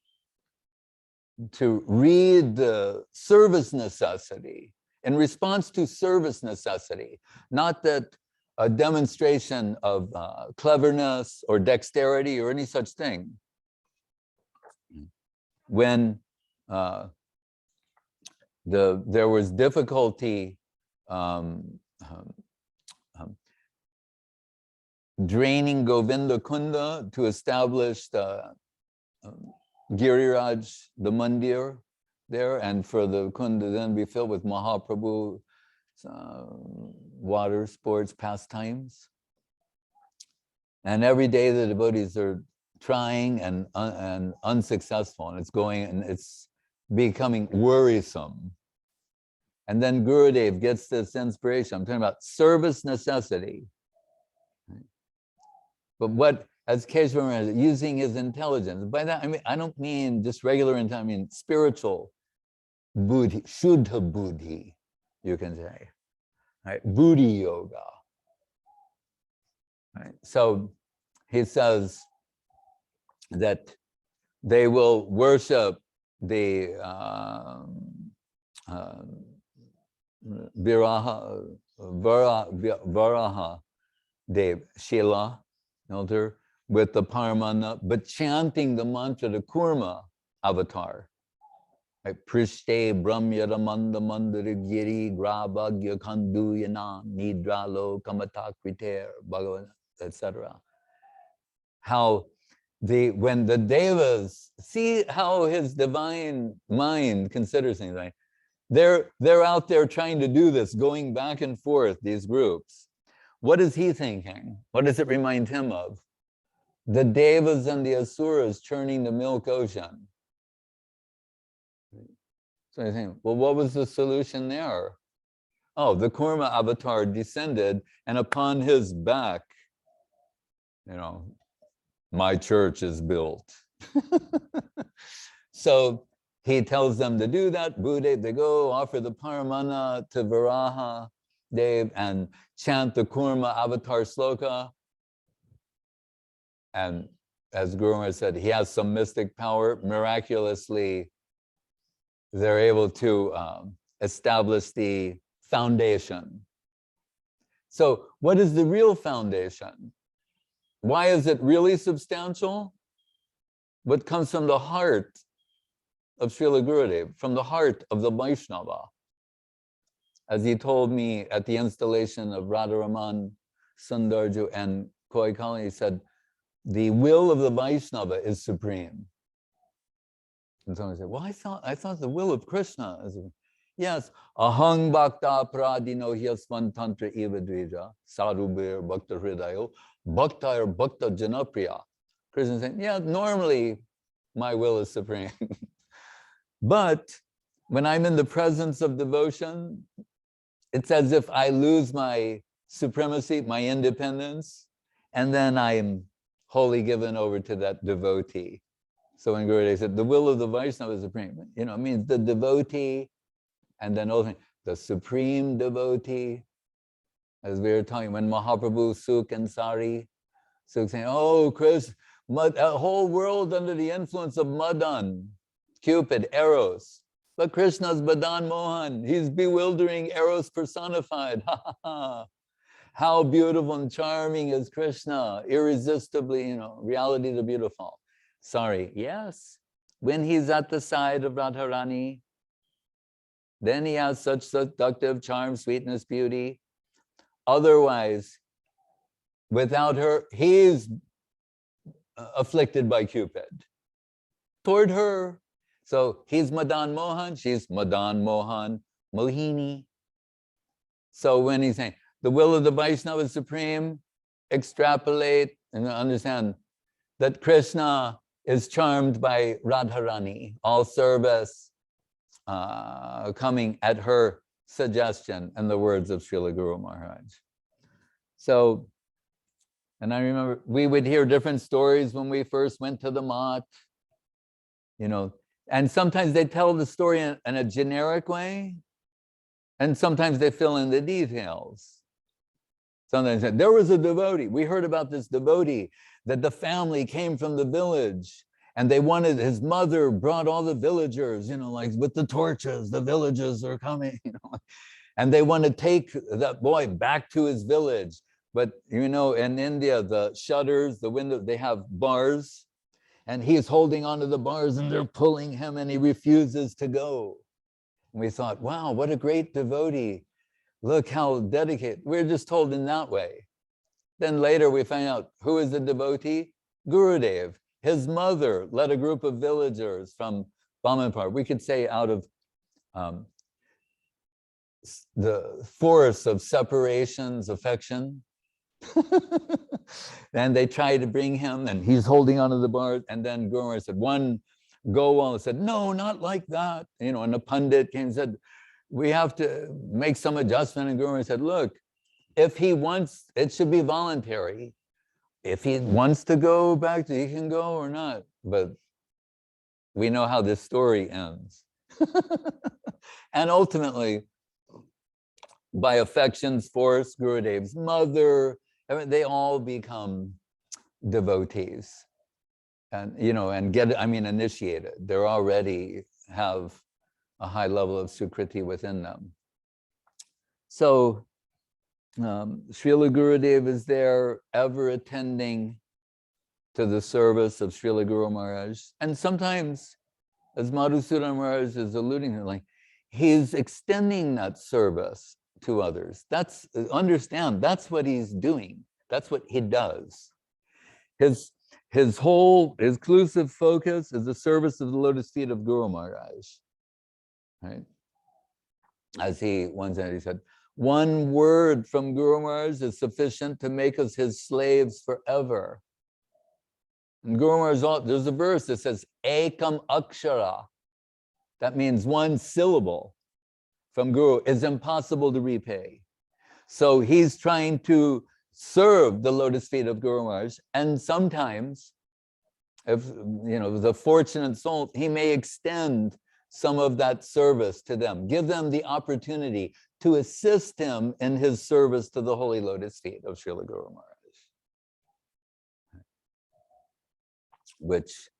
to read the service necessity in response to service necessity, not that a demonstration of cleverness or dexterity or any such thing. When there was difficulty draining Govinda Kunda to establish the Giriraj, the mandir there, and for the Kunda then be filled with Mahaprabhu water sports pastimes. And every day the devotees are trying and unsuccessful, and it's going and it's becoming worrisome. And then Gurudev gets this inspiration. I'm talking about service necessity. But what, as Keshava using his intelligence, by that I mean, I don't mean just regular intelligence, I mean spiritual buddhi, shuddha buddhi, you can say, right? Buddhi yoga. Right? So he says that they will worship the Varaha Dev, Shila, elder, with the Paramana, but chanting the mantra, the Kurma avatar. Right? Prishte Brahmyaramanda Mandara Giri Grabhagya Kanduyana Nidralo Kamatakriter Bhagavan, etc. How when the devas see how his divine mind considers things, right? They're out there trying to do this, going back and forth, these groups. What is he thinking? What does it remind him of? The devas and the asuras churning the milk ocean. So I think, well, what was the solution there? Oh, the Kurma avatar descended, and upon his back, you know, my church is built. So he tells them to do that. Buddha, they go offer the Paramana to Varaha Dev and chant the Kurma avatar sloka. And as Guru Maharaj said, he has some mystic power. Miraculously, they're able to establish the foundation. So what is the real foundation? Why is it really substantial? What comes from the heart of Srila Gurudev, from the heart of the Vaishnava. As he told me at the installation of Radharaman, Sundarju, and Koi Kali, he said, the will of the Vaishnava is supreme. And someone said, well, I thought the will of Krishna is, yes, ahang bhakta pradino hyasvan tantra eva dvija, sarubir bhakta hridayo, bhakta or bhakta janapriya. Krishna said, yeah, normally my will is supreme. But when I'm in the presence of devotion, it's as if I lose my supremacy, my independence, and then I'm wholly given over to that devotee. So when Gurudev said, the will of the Vaishnava is supreme, you know, it means the devotee, and then ultimately the supreme devotee. As we were talking, when Mahaprabhu, Sukh and Sari, Sukh saying, oh, Chris, a whole world under the influence of Madan, Cupid, Eros. But Krishna's Madan Mohan, he's bewildering Eros personified. How beautiful and charming is Krishna, irresistibly, you know, reality the beautiful. Sorry, yes. When he's at the side of Radharani, then he has such seductive charm, sweetness, beauty. Otherwise, without her, he's afflicted by Cupid toward her. So he's Madan Mohan, she's Madan Mohan Mohini. So when he's saying the will of the Vaishnava is supreme, extrapolate and understand that Krishna is charmed by Radharani, all service coming at her suggestion and the words of Srila Guru Maharaj. So, and I remember we would hear different stories when we first went to the Mat, you know, and sometimes they tell the story in a generic way, and sometimes they fill in the details. Sometimes there was a devotee. We heard about this devotee that the family came from the village and they wanted, his mother brought all the villagers, you know, like with the torches, the villagers are coming, you know, and they want to take that boy back to his village. But, you know, in India, the shutters, the window, they have bars and he's holding onto the bars and they're pulling him and he refuses to go. And we thought, wow, what a great devotee. Look how dedicated. We're just told in that way. Then later we find out who is the devotee? Gurudev. His mother led a group of villagers from Bamampar. We could say out of the force of separations, affection. And they tried to bring him and he's holding onto the bars. And then Guru Maharaj said, one Gowal said, no, not like that. You know, and a pundit came and said, we have to make some adjustment. And Guru Maharaj said, look, if he wants, it should be voluntary. If he wants to go back, he can go or not. But we know how this story ends. And ultimately, by affection's force, Gurudev's mother, I mean, they all become devotees. And, you know, and initiated. They're already have a high level of Sukriti within them. So, Srila Gurudev is there, ever attending to the service of Srila Guru Maharaj. And sometimes, as Madhusudan Maharaj is alluding to, like, he's extending that service to others. Understand, that's what he's doing. That's what he does. His whole exclusive focus is the service of the lotus feet of Guru Maharaj. Right? As he said, one word from Guru Maharaj is sufficient to make us his slaves forever. And Guru Maharaj, there's a verse that says, Ekam Akshara. That means one syllable from Guru is impossible to repay. So he's trying to serve the lotus feet of Guru Maharaj. And sometimes, if you know, the fortunate soul, he may extend some of that service to them, give them the opportunity to assist him in his service to the holy lotus feet of Srila Guru Maharaj. Which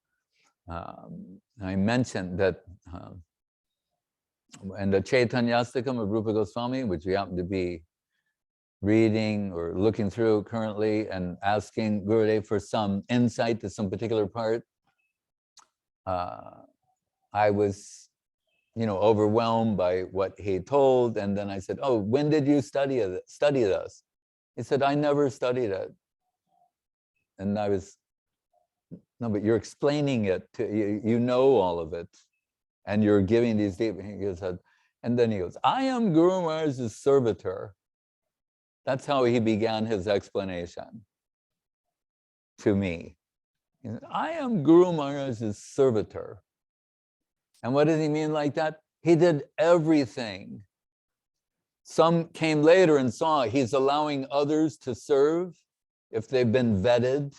I mentioned that in the Chaitanyastakam of Rupa Goswami, which we happen to be reading or looking through currently and asking Gurudev for some insight to some particular part, I was, you know, overwhelmed by what he told. And then I said, oh, when did you study this? He said, I never studied it. And I was, no, but you're explaining it to you, you know all of it. And you're giving these deep, he said, and then he goes, I am Guru Maharaj's servitor. That's how he began his explanation to me. He said, I am Guru Maharaj's servitor. And what does he mean like that? He did everything. Some came later and saw he's allowing others to serve if they've been vetted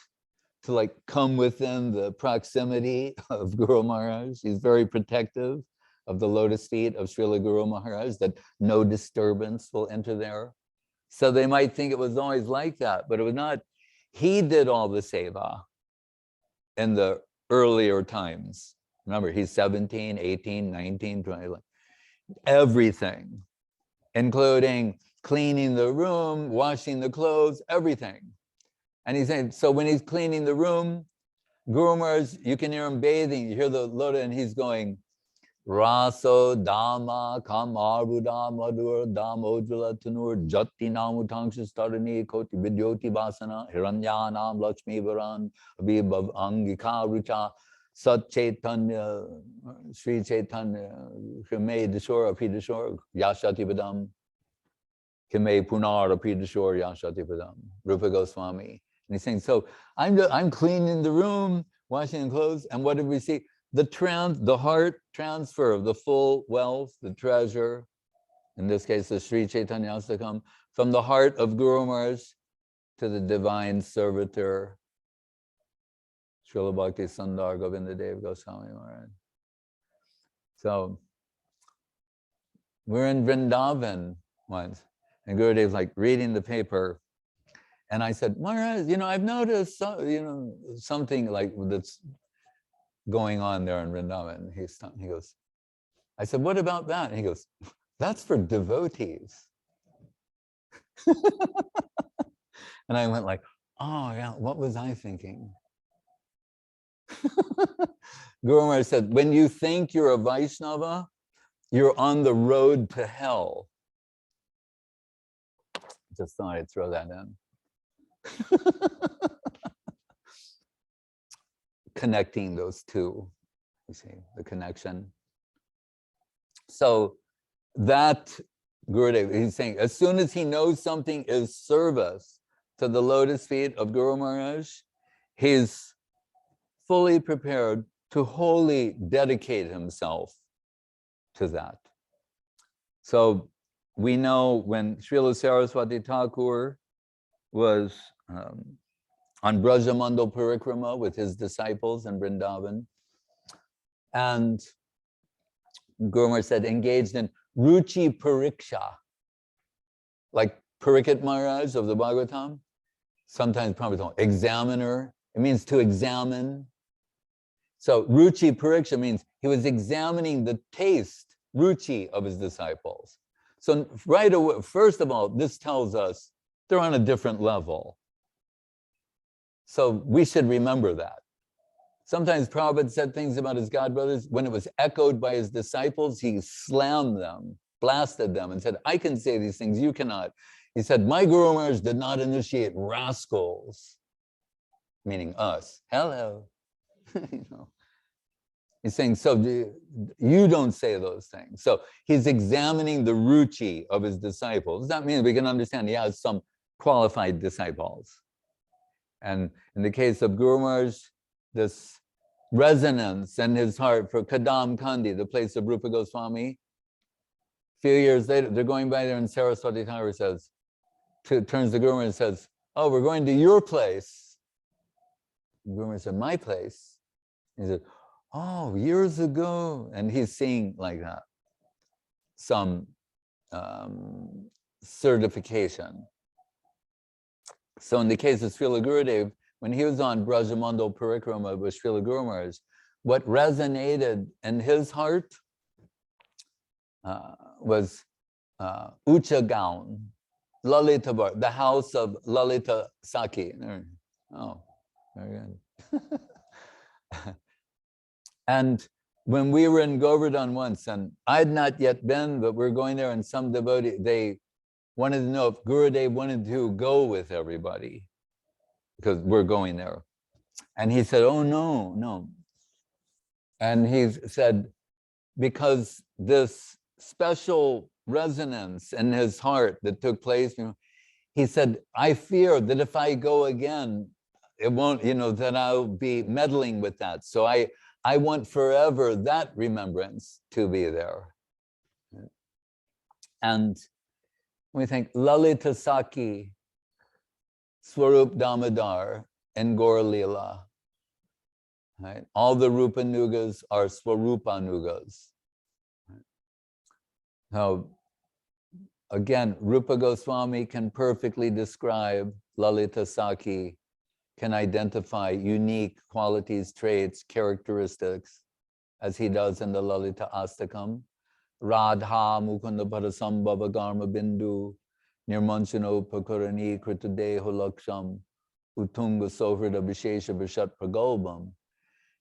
to like come within the proximity of Guru Maharaj. He's very protective of the lotus feet of Srila Guru Maharaj, that no disturbance will enter there. So they might think it was always like that, but it was not. He did all the seva in the earlier times. Remember, he's 17, 18, 19, 20, everything, including cleaning the room, washing the clothes, everything. And he's saying, so when he's cleaning the room, Guru Maharaj, you can hear him bathing. You hear the Lota, and he's going, Raso Dhamma Kamarbuddha Madhur Dhamojula Tanur Jati Namutangsha Starani Koti Vidyoti Vasana Hiranyanam Lakshmi Varan Abhibhav Angika Rucha Sat Chaitanya Sri Chaitanya Kime Dishor Apidishor Yashati Padam Kime Punar Apidishor Yashati Padam Rupa Goswami. And he's saying, so I'm cleaning the room, washing clothes, and what did we see? The heart transfer of the full wealth, the treasure, in this case, the Sri Chaitanya Astakam, from the heart of Guru Maharaj to the divine servitor, Srila Bhakti Sundar Govinda Dev-Goswami Maharaja. So, we're in Vrindavan once, and Gurudev's like reading the paper, and I said, Maharaj, I've noticed, something like that's going on there in Vrindavan. He goes, I said, what about that? And he goes, that's for devotees. And I went like, oh yeah, what was I thinking? Guru Maharaj said, when you think you're a Vaishnava, you're on the road to hell. Just thought I'd throw that in. Connecting those two, you see, the connection. So that Gurudev, he's saying, as soon as he knows something is service to the lotus feet of Guru Maharaj, he's fully prepared to wholly dedicate himself to that. So we know when Srila Saraswati Thakur was on Brajamandal Parikrama with his disciples in Vrindavan, and Guru Maharaj said, engaged in Ruchi Pariksha, like Parikit Maharaj of the Bhagavatam, sometimes probably called examiner. It means to examine. So Ruchi Pariksha means he was examining the taste, Ruchi, of his disciples. So right away, first of all, this tells us they're on a different level. So we should remember that. Sometimes Prabhupada said things about his godbrothers. When it was echoed by his disciples, he slammed them, blasted them, and said, I can say these things, you cannot. He said, my Guru Maharaj did not initiate rascals, meaning us. Hello. He's saying, so you don't say those things. So he's examining the ruchi of his disciples. That means we can understand he has some qualified disciples. And in the case of Guru Maharaj, this resonance in his heart for Kadam Kandi, the place of Rupa Goswami. A few years later, they're going by there, and Saraswati Thakur says, turns to Guru Maharaj and says, oh, we're going to your place. And Guru Maharaj said, my place? He said, oh, years ago. And he's seeing like that, some certification. So in the case of Srila Gurudev, when he was on Brajamandal Parikrama with Srila Guru Maharaj, what resonated in his heart was Ucha Gaon, Lalita Bar, the house of Lalita Saki. Oh, very good. And when we were in Govardhan once, and I'd not yet been, but we're going there, and some devotee, they wanted to know if Gurudev wanted to go with everybody, because we're going there. And he said, oh, no, no. And he said, because this special resonance in his heart that took place, he said, I fear that if I go again, it won't, that I'll be meddling with that. So I want forever that remembrance to be there. And we think Lalita Saki, Swarup Damodar, and Gaur Leela. Right? All the Rupa Nugas are Swarupa Nugas. Right? Now, again, Rupa Goswami can perfectly describe Lalita Saki, can identify unique qualities, traits, characteristics, as he does in the Lalita Astakam. Radha Mukunda Parasambhava Garma Bindu Nirmanchano Pakurani Kritadeho Laksham Utunga Sohrida Vishesha Vishat Pragolbam,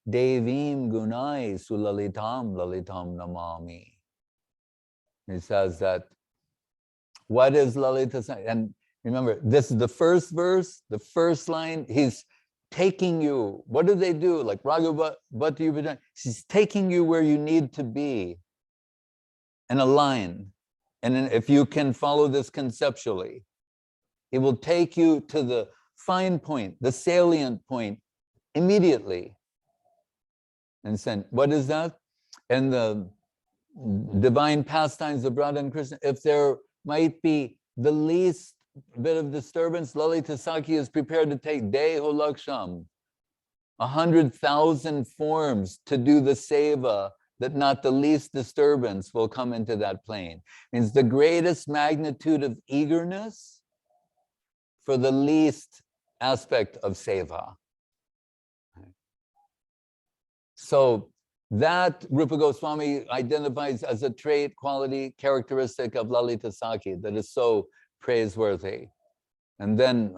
Devim Gunai Sulalitam Lalitam Namami. He says that, what is Lalita? And remember, this is the first verse, the first line. He's taking you. What do they do? Like Raghuva, she's taking you where you need to be in a line. And if you can follow this conceptually, it will take you to the fine point, the salient point immediately. And saying, what is that? And the divine pastimes of Radha and Krishna, if there might be the least bit of disturbance, Lalita Sakhi is prepared to take Deho Laksham, 100,000 forms to do the seva, that not the least disturbance will come into that plane. Means the greatest magnitude of eagerness for the least aspect of seva. So that Rupa Goswami identifies as a trait, quality, characteristic of Lalita Sakhi that is so praiseworthy. And then,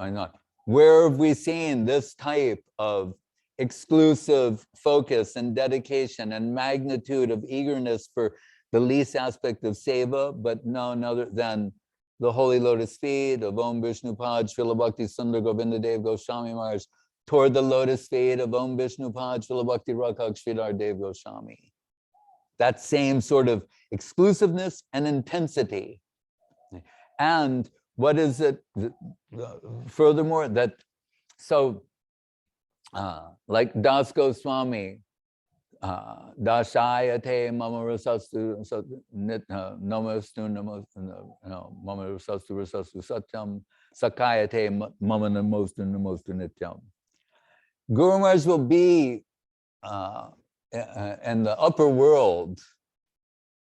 where have we seen this type of exclusive focus and dedication and magnitude of eagerness for the least aspect of seva, but none other than the Holy Lotus feet of Om Vishnupad Srila Bhakti Sundar Govinda Dev-Goswami Maharaja, toward the lotus feet of Om Vishnupad Srila Bhakti Rakshak Sridhar Dev-Goswami. That same sort of exclusiveness and intensity. And what is it, furthermore, that, so, like Das Goswami, Dashayate mama rasastu namastu mama rasastu rasastu satyam sakayate mama namostu namostu nityam. Guru Maharaj will be in the upper world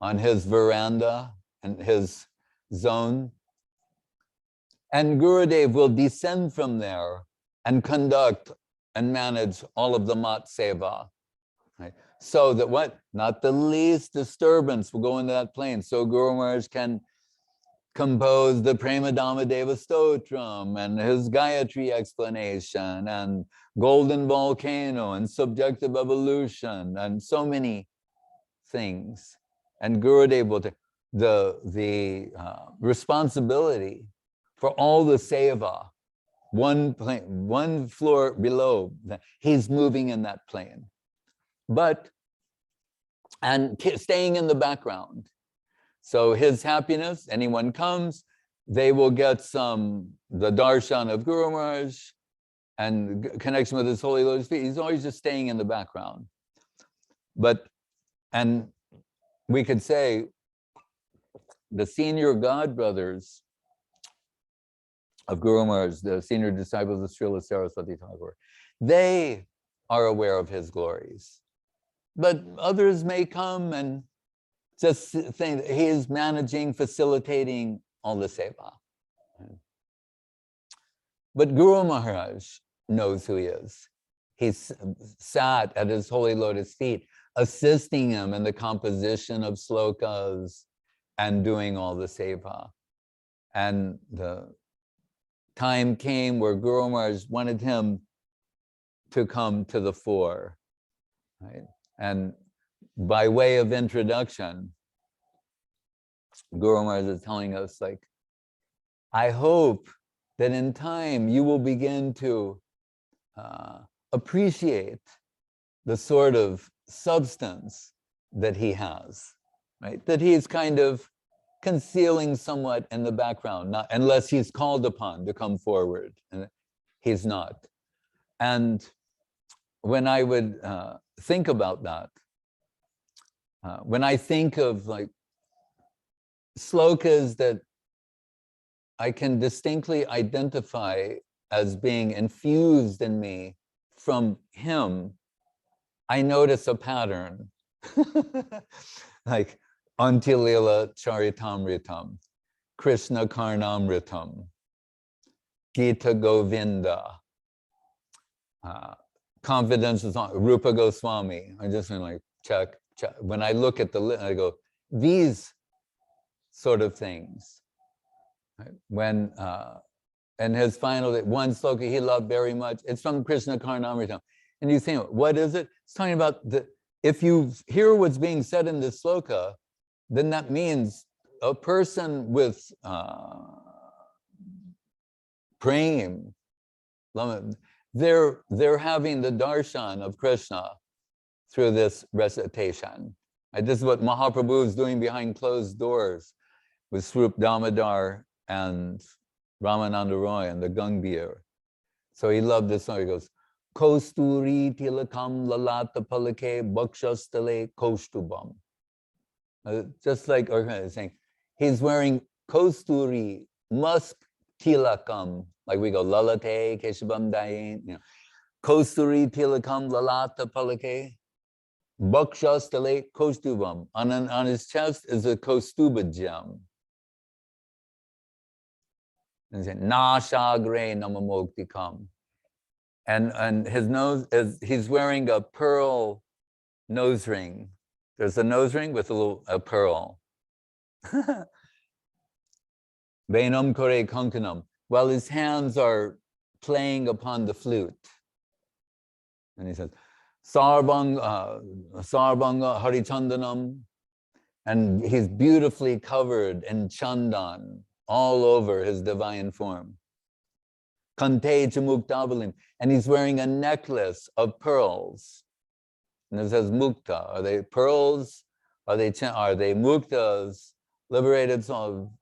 on his veranda and his zone, and Gurudev will descend from there and conduct and manage all of the mat seva. Right? So that what? Not the least disturbance will go into that plane. So Guru Maharaj can compose the Prema Dhamma Deva Stotram and his Gayatri explanation and Golden Volcano and Subjective Evolution and so many things. And Gurudev will take the responsibility for all the seva, one plane, one floor below, he's moving in that plane. But, and staying in the background. So his happiness, anyone comes, they will get the darshan of Guru Maharaj and connection with his holy lotus feet. He's always just staying in the background. But, and we could say the senior godbrothers of Guru Maharaj, the senior disciples of Srila Saraswati Thakur, they are aware of his glories. But others may come and just think that he is managing, facilitating all the seva. But Guru Maharaj knows who he is. He's sat at his holy lotus feet, assisting him in the composition of slokas and doing all the seva. And the time came where Guru Maharaj wanted him to come to the fore, right? And by way of introduction, Guru Maharaj is telling us, like, I hope that in time you will begin to appreciate the sort of substance that he has, right? That he's kind of concealing somewhat in the background, not unless he's called upon to come forward, and he's not. And when I would think about that, when I think of like slokas that I can distinctly identify as being infused in me from him, I notice a pattern. Like Antilila Charitamritam, Krishna Karnamritam, Gita Govinda, Confidences on Rupa Goswami. I just like check. When I look at the list, I go, these sort of things. Right? When and his final, one sloka he loved very much. It's from Krishna Karnamrita. And you think, what is it? It's talking about if you hear what's being said in this sloka, then that means a person with prem, they're having the darshan of Krishna through this recitation. And this is what Mahaprabhu is doing behind closed doors with Swarup Damodar and Ramananda Roy and the Gangbir. So he loved this song. He goes, Kosturi tilakam lalata palake bhakshastale kostubam. Just like Arjuna is saying, he's wearing kosturi, musk tilakam, like we go lalate keshabam dayin, you know, kosturi tilakam lalata palake bhakshastale kostubam. On his chest is a kostuba gem. And saying, Nashagre namamoktikam. And his nose is, he's wearing a pearl nose ring. There's a nose ring with a pearl. Venam kore kankanam. While his hands are playing upon the flute. And he says, Sarbanga harichandanam. And he's beautifully covered in chandan all over his divine form. Kante chamuktabalim. And he's wearing a necklace of pearls. And it says mukta. Are they pearls? Are they muktas? Liberated soul.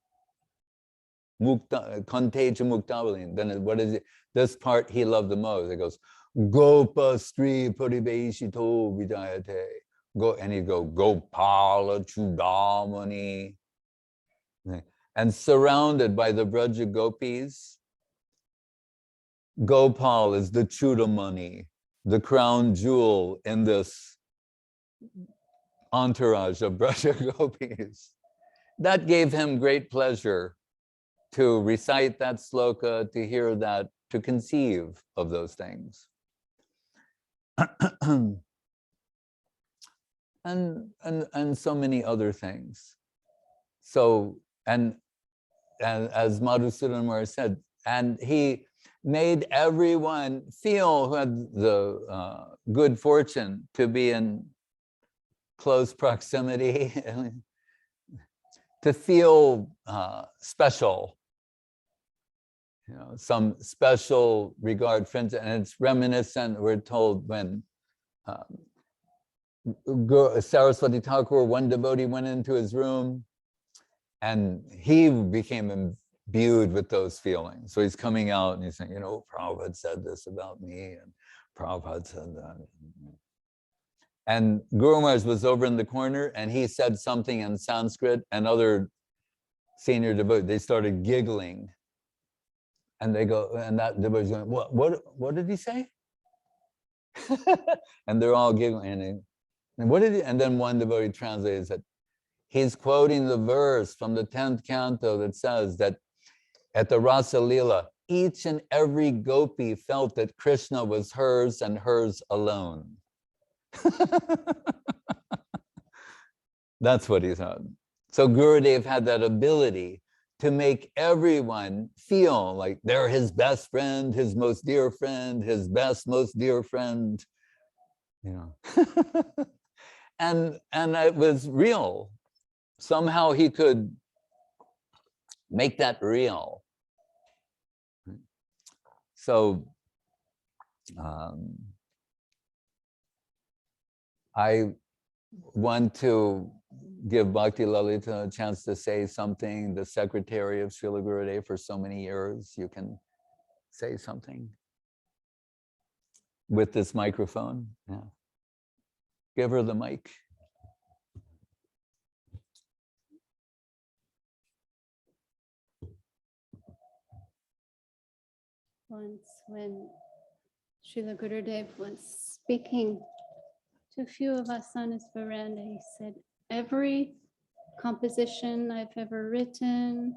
Mukta, kante chamuktabalim. Then what is it? This part he loved the most. It goes, Gopa Stri Puribeshito Vidayate. Go, and he'd go, Gopala Chudamani. And surrounded by the Braja Gopis, Gopal is the Chudamani, the crown jewel in this entourage of Braja Gopis. That gave him great pleasure to recite that sloka, to hear that, to conceive of those things. and so many other things. So, and as Madhusudan Maharaj said, and he made everyone feel, who had the good fortune to be in close proximity, to feel special, you know, some special regard, friends, and it's reminiscent, we're told, when Saraswati Thakur, one devotee, went into his room and he became imbued with those feelings. So he's coming out and he's saying, you know, Prabhupada said this about me and Prabhupada said that. And Guru Maharaj was over in the corner and he said something in Sanskrit, and other senior devotees, they started giggling. And they go, and that devotee's going, what did he say? And they're all giggling. And what did he, and then one devotee translated that he's quoting the verse from the 10th canto that says that at the Rasa Leela, each and every gopi felt that Krishna was hers and hers alone. That's what he said. So Gurudev had that ability to make everyone feel like they're his best friend, his most dear friend, his best, most dear friend, you know. and it was real. Somehow he could make that real. So I want to give Bhakti Lalita a chance to say something, the secretary of Srila Gurudev for so many years. You can say something with this microphone. Yeah. Give her the mic. Once when Srila Gurudev was speaking to a few of us on his veranda, he said, every composition I've ever written,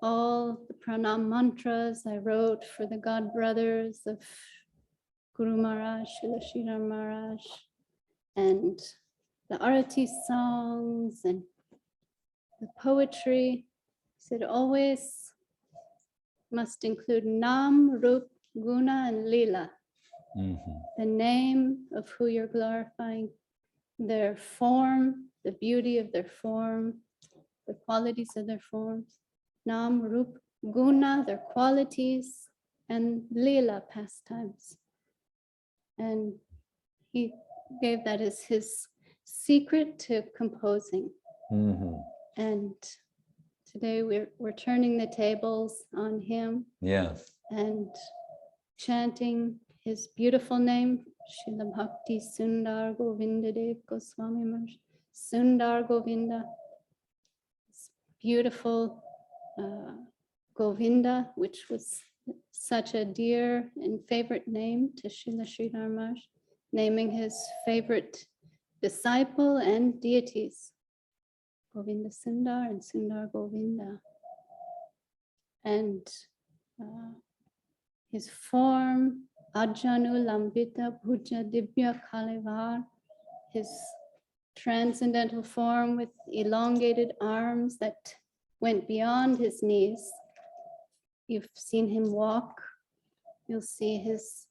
all the pranam mantras I wrote for the God brothers of Guru Maharaj, Srila Sridhar Maharaj, and the Arati songs and the poetry, he said, always must include Nam, Rup, Guna, and Lila. The name of who you're glorifying, their form, the beauty of their form, the qualities of their forms. Nam, Rup, Guna, their qualities, and Lila, pastimes. And he gave that as his secret to composing. And today we're turning the tables on him. Yes. And chanting his beautiful name, Srila Bhakti Sundar Govinda Dev-Goswami Maharaja. Sundar Govinda, this beautiful Govinda, which was such a dear and favorite name to Srila Sridhar Maharaj, naming his favorite disciple and deities, Govinda Sundar and Sundar Govinda. And his form, Ajanu Lambita Bhuja Dibya Kalevar, his transcendental form with elongated arms that went beyond his knees. You've seen him walk, you'll see his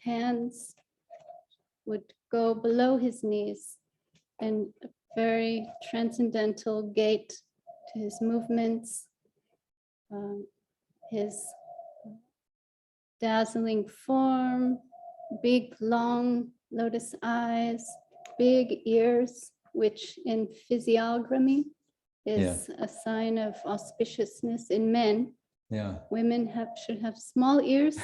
hands would go below his knees, and a very transcendental gait to his movements, his dazzling form, big, long lotus eyes, big ears, which in physiognomy is a sign of auspiciousness in men. Women should have small ears.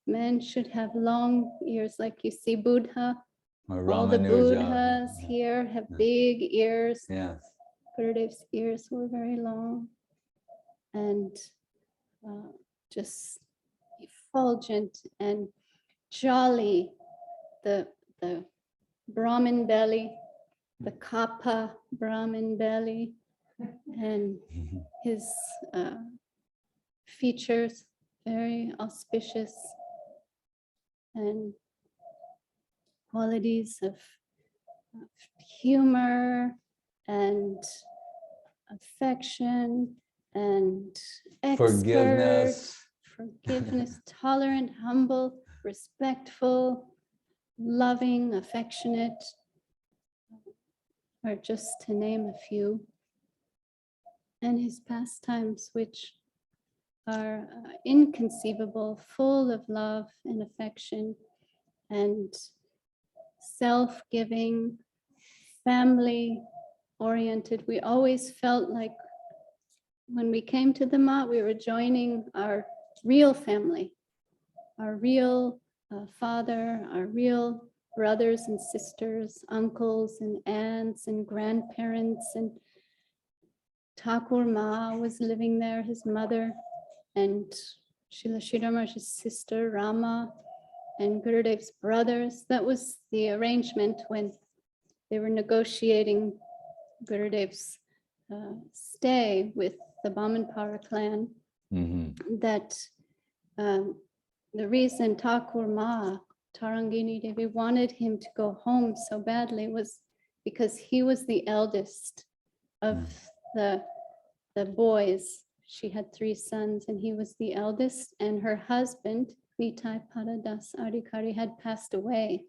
Men should have long ears, like you see Buddha. All the Buddhas here have big ears. Gurudev's ears were very long and just effulgent and jolly. The Brahmin belly, the Kapha Brahmin belly, and his features very auspicious, and qualities of humor and affection and forgiveness, tolerant, humble, respectful, loving, affectionate, or just to name a few. And his pastimes, which are inconceivable, full of love and affection and self-giving, family-oriented. We always felt like when we came to the mat, we were joining our real family, our real father, our real brothers and sisters, uncles and aunts and grandparents, and Thakur Ma was living there, his mother, and Srila Sridhar Maharaj's sister Rama, and Gurudev's brothers. That was the arrangement when they were negotiating Gurudev's stay with the Bamanpara clan. That the reason Thakur Ma, Tarangini Devi, wanted him to go home so badly was because he was the eldest of the boys. She had 3 sons and he was the eldest, and her husband, Nitai Paradas Adhikari, had passed away.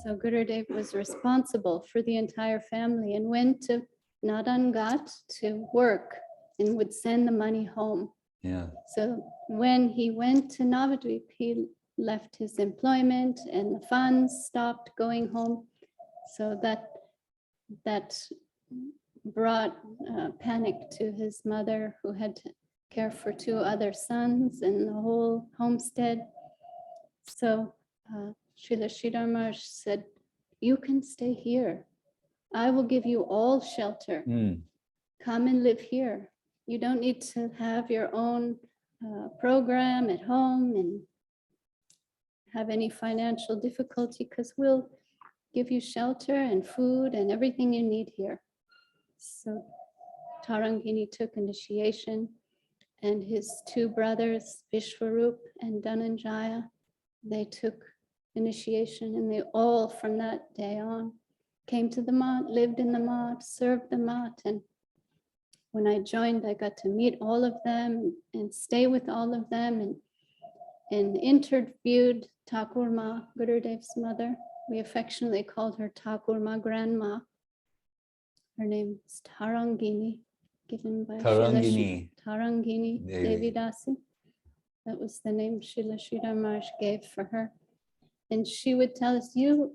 So Gurudev was responsible for the entire family and went to Nadangat to work and would send the money home. So when he went to Navadvip, he left his employment and the funds stopped going home. So that brought panic to his mother, who had to care for 2 other sons and the whole homestead. So Srila Sridhar Maharaj said, "You can stay here. I will give you all shelter. Come and live here. You don't need to have your own program at home and have any financial difficulty, because we'll give you shelter and food and everything you need here." So Tarangini took initiation, and his 2 brothers, Vishwarup and Dhananjaya, they took initiation, and they all from that day on came to the mat, lived in the mat, served the mat, and when I joined, I got to meet all of them and stay with all of them and interviewed Thakur Ma, Gurudev's mother. We affectionately called her Thakur Ma, Grandma. Her name is Tarangini, given by Tarangini Devi Dasi. That was the name Srila Sridhar Maharaj gave for her. And she would tell us, you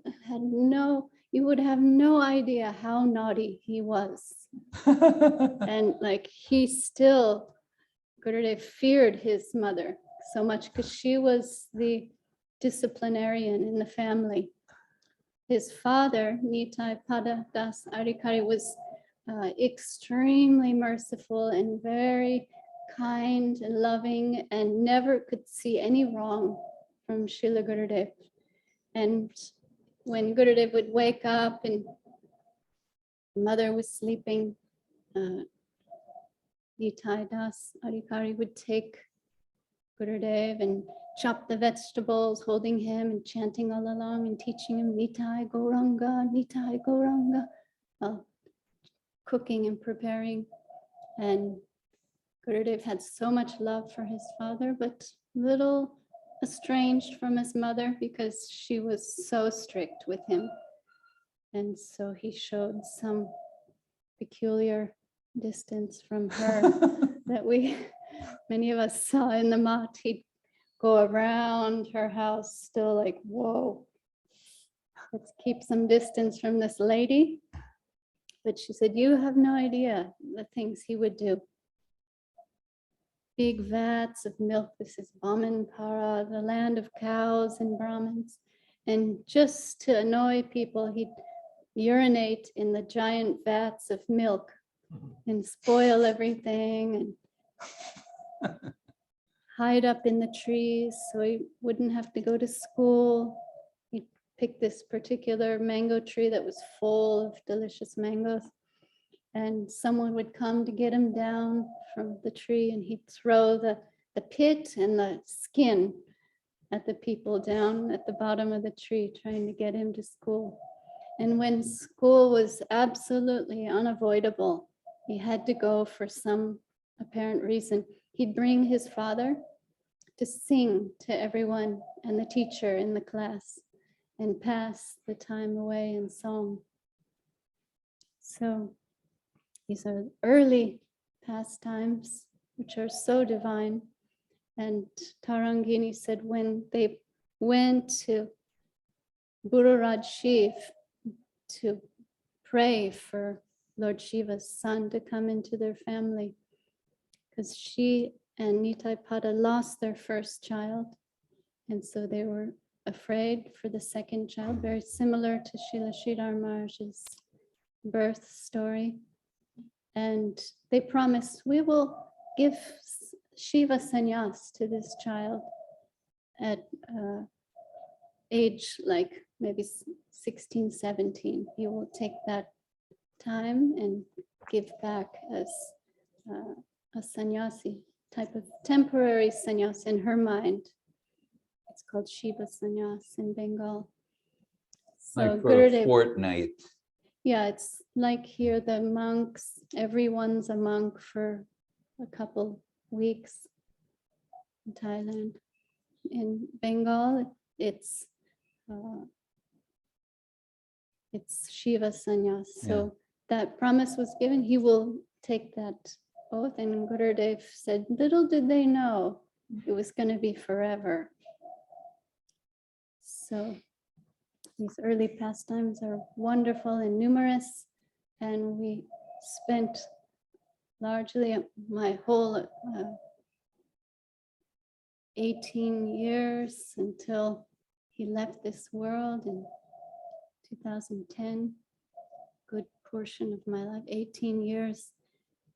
would have no idea how naughty he was. And like Gurudev feared his mother so much because she was the disciplinarian in the family. His father, Nitai Pada Das Adhikari, was extremely merciful and very kind and loving and never could see any wrong from Srila Gurudev. And when Gurudev would wake up and mother was sleeping, Nitai Das Adhikari would take Gurudev and chop the vegetables, holding him and chanting all along and teaching him Nitai Gauranga, while cooking and preparing. And Gurudev had so much love for his father, but little estranged from his mother because she was so strict with him. And so he showed some peculiar distance from her that many of us saw in the mat. He'd go around her house still like, whoa, let's keep some distance from this lady. But she said, you have no idea the things he would do. Big vats of milk. This is Bamanpara, the land of cows and Brahmins. And just to annoy people, he'd urinate in the giant vats of milk and spoil everything and hide up in the trees so he wouldn't have to go to school. He'd pick this particular mango tree that was full of delicious mangoes, and someone would come to get him down from the tree, and he'd throw the pit and the skin at the people down at the bottom of the tree, trying to get him to school. And when school was absolutely unavoidable, he had to go for some apparent reason, he'd bring his father to sing to everyone and the teacher in the class and pass the time away in song. So these are early pastimes, which are so divine. And Tarangini said when they went to Bururaj Shiv to pray for Lord Shiva's son to come into their family, because she and Nitai Pada lost their first child. And so they were afraid for the second child, very similar to Srila Sridhar Maharaj's birth story. And they promised, we will give Shiva sannyas to this child at age like maybe 16, 17. He will take that time and give back as a sannyasi, type of temporary sannyas in her mind. It's called Shiva sannyas in Bengal. So like for Gurudev, a fortnight. yeah, it's like here the monks, everyone's a monk for a couple weeks in Thailand. In Bengal, it's Shiva sannyas. So that promise was given, he will take that oath. And Gurudev said, little did they know it was going to be forever. So these early pastimes are wonderful and numerous. And we spent largely my whole 18 years until he left this world in 2010, good portion of my life, 18 years,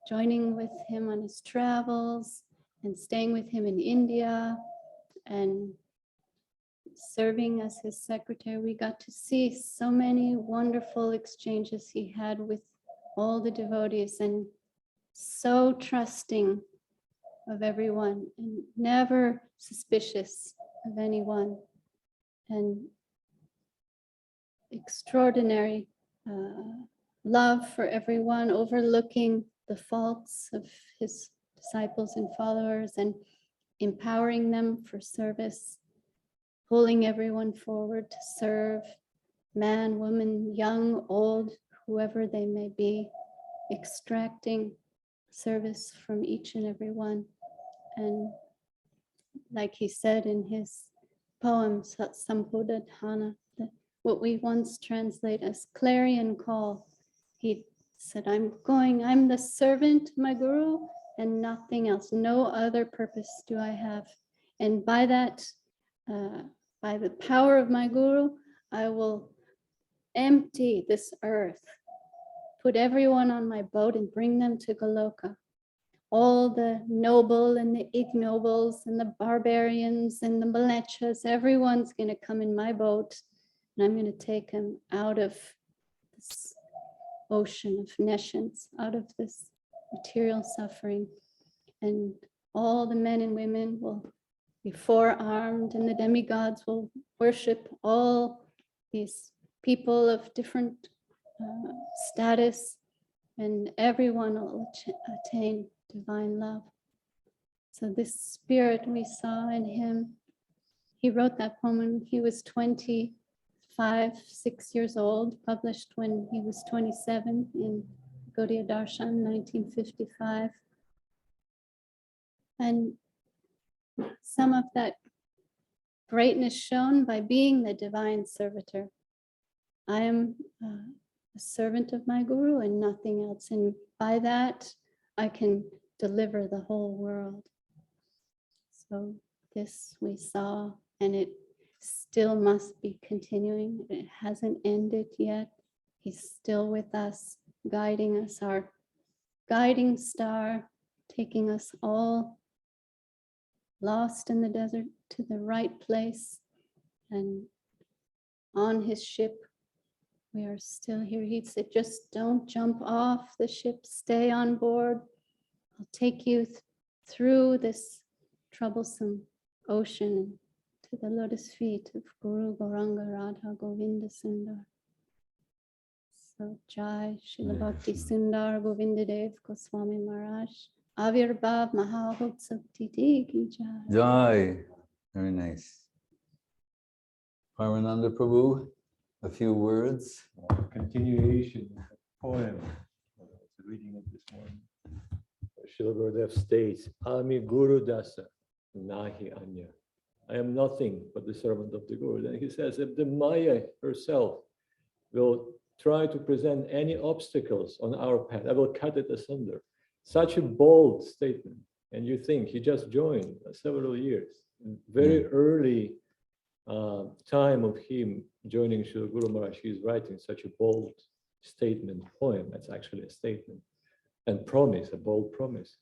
joining with him on his travels and staying with him in India and serving as his secretary. We got to see so many wonderful exchanges he had with all the devotees, and so trusting of everyone and never suspicious of anyone, and extraordinary love for everyone, overlooking the faults of his disciples and followers and empowering them for service, pulling everyone forward to serve, man, woman, young, old, whoever they may be, extracting service from each and every one. And like he said in his poem, Satsambodhana, what we once translate as clarion call, he said, I'm the servant of my Guru and nothing else. No other purpose do I have. And by that, by the power of my Guru, I will empty this earth, put everyone on my boat and bring them to Goloka. All the noble and the ignobles and the barbarians and the malechas, everyone's going to come in my boat, and I'm going to take them out of this ocean of nescience, out of this material suffering. And all the men and women will be forearmed, and the demigods will worship all these people of different status, and everyone will attain divine love. So this spirit we saw in him, he wrote that poem when he was 6 years old, published when he was 27 in Gaudiya Darshan, 1955. And some of that greatness shown by being the divine servitor. I am a servant of my Guru and nothing else. And by that, I can deliver the whole world. So this we saw, and it still must be continuing. It hasn't ended yet. He's still with us, guiding us, our guiding star, taking us all lost in the desert to the right place. And on his ship, we are still here. He said, just don't jump off the ship, stay on board. I'll take you through this troublesome ocean to the lotus feet of Guru Gauranga Radha Govinda Sundar. So Jai Srila Bhakti Sundar Govinda Dev-Goswami Maharaj. Avirbhav Mahahotsav Titi Ki Jai. Jai. Very nice. Paramananda Prabhu, a few words. Continuation of the poem. I was reading it this morning. Srila Gurudev states, Ami Guru Dasa, Nahi Anya. I am nothing but the servant of the Guru. Then he says, if the Maya herself will try to present any obstacles on our path, I will cut it asunder. Such a bold statement. And you think he just joined several years. Very early time of him joining Srila Guru Maharaj, he's writing such a bold statement poem. That's actually a statement and promise, a bold promise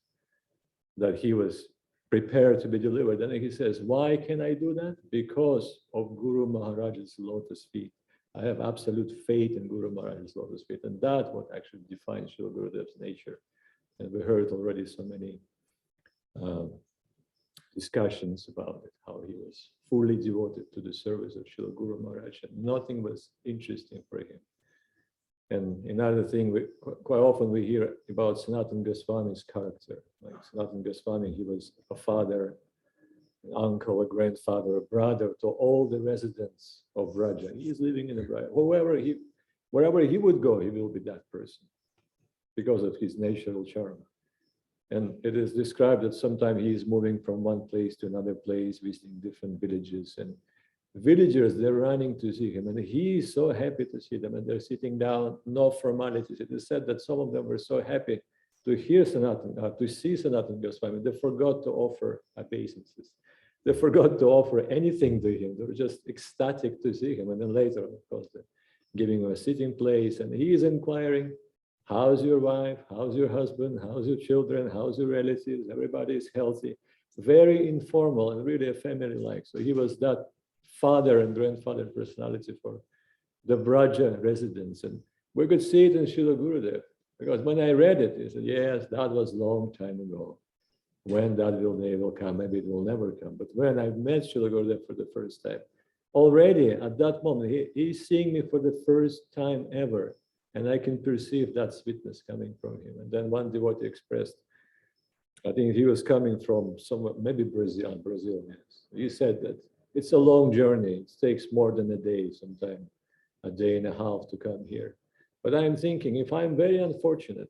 that he was prepared to be delivered. And he says, why can I do that? Because of Guru Maharaj's lotus feet. I have absolute faith in Guru Maharaj's lotus feet. And that's what actually defines Srila Gurudev's nature. And we heard already so many discussions about it, how he was fully devoted to the service of Srila Guru Maharaj, and nothing was interesting for him. And another thing, quite often we hear about Sanatana Goswami's character. Like Sanatana Goswami, he was a father, an uncle, a grandfather, a brother to all the residents of Braja. He is living in a Braja. Wherever he would go, he will be that person because of his natural charm. And it is described that sometimes he is moving from one place to another place, visiting different villages, and villagers, they're running to see him, and he is so happy to see them, and they're sitting down, no formalities. It is said that some of them were so happy to hear Sanatana, to see Sanatana Goswami, they forgot to offer obeisances. They forgot to offer anything to him. They were just ecstatic to see him. And then later, of course, they're giving him a sitting place, and he is inquiring, how's your wife? How's your husband? How's your children? How's your relatives? Everybody is healthy. Very informal and really a family-like. So he was that father and grandfather personality for the Braja residents. And we could see it in Srila Gurudev, because when I read it, he said, yes, that was a long time ago. When that day will come, maybe it will never come. But when I met Srila Gurudev for the first time, already at that moment, he's seeing me for the first time ever And I can perceive that sweetness coming from him. And then one devotee expressed, I think he was coming from somewhere, maybe Brazil, yes. He said that it's a long journey. It takes more than a day, sometimes a day and a half to come here. But I'm thinking, if I'm very unfortunate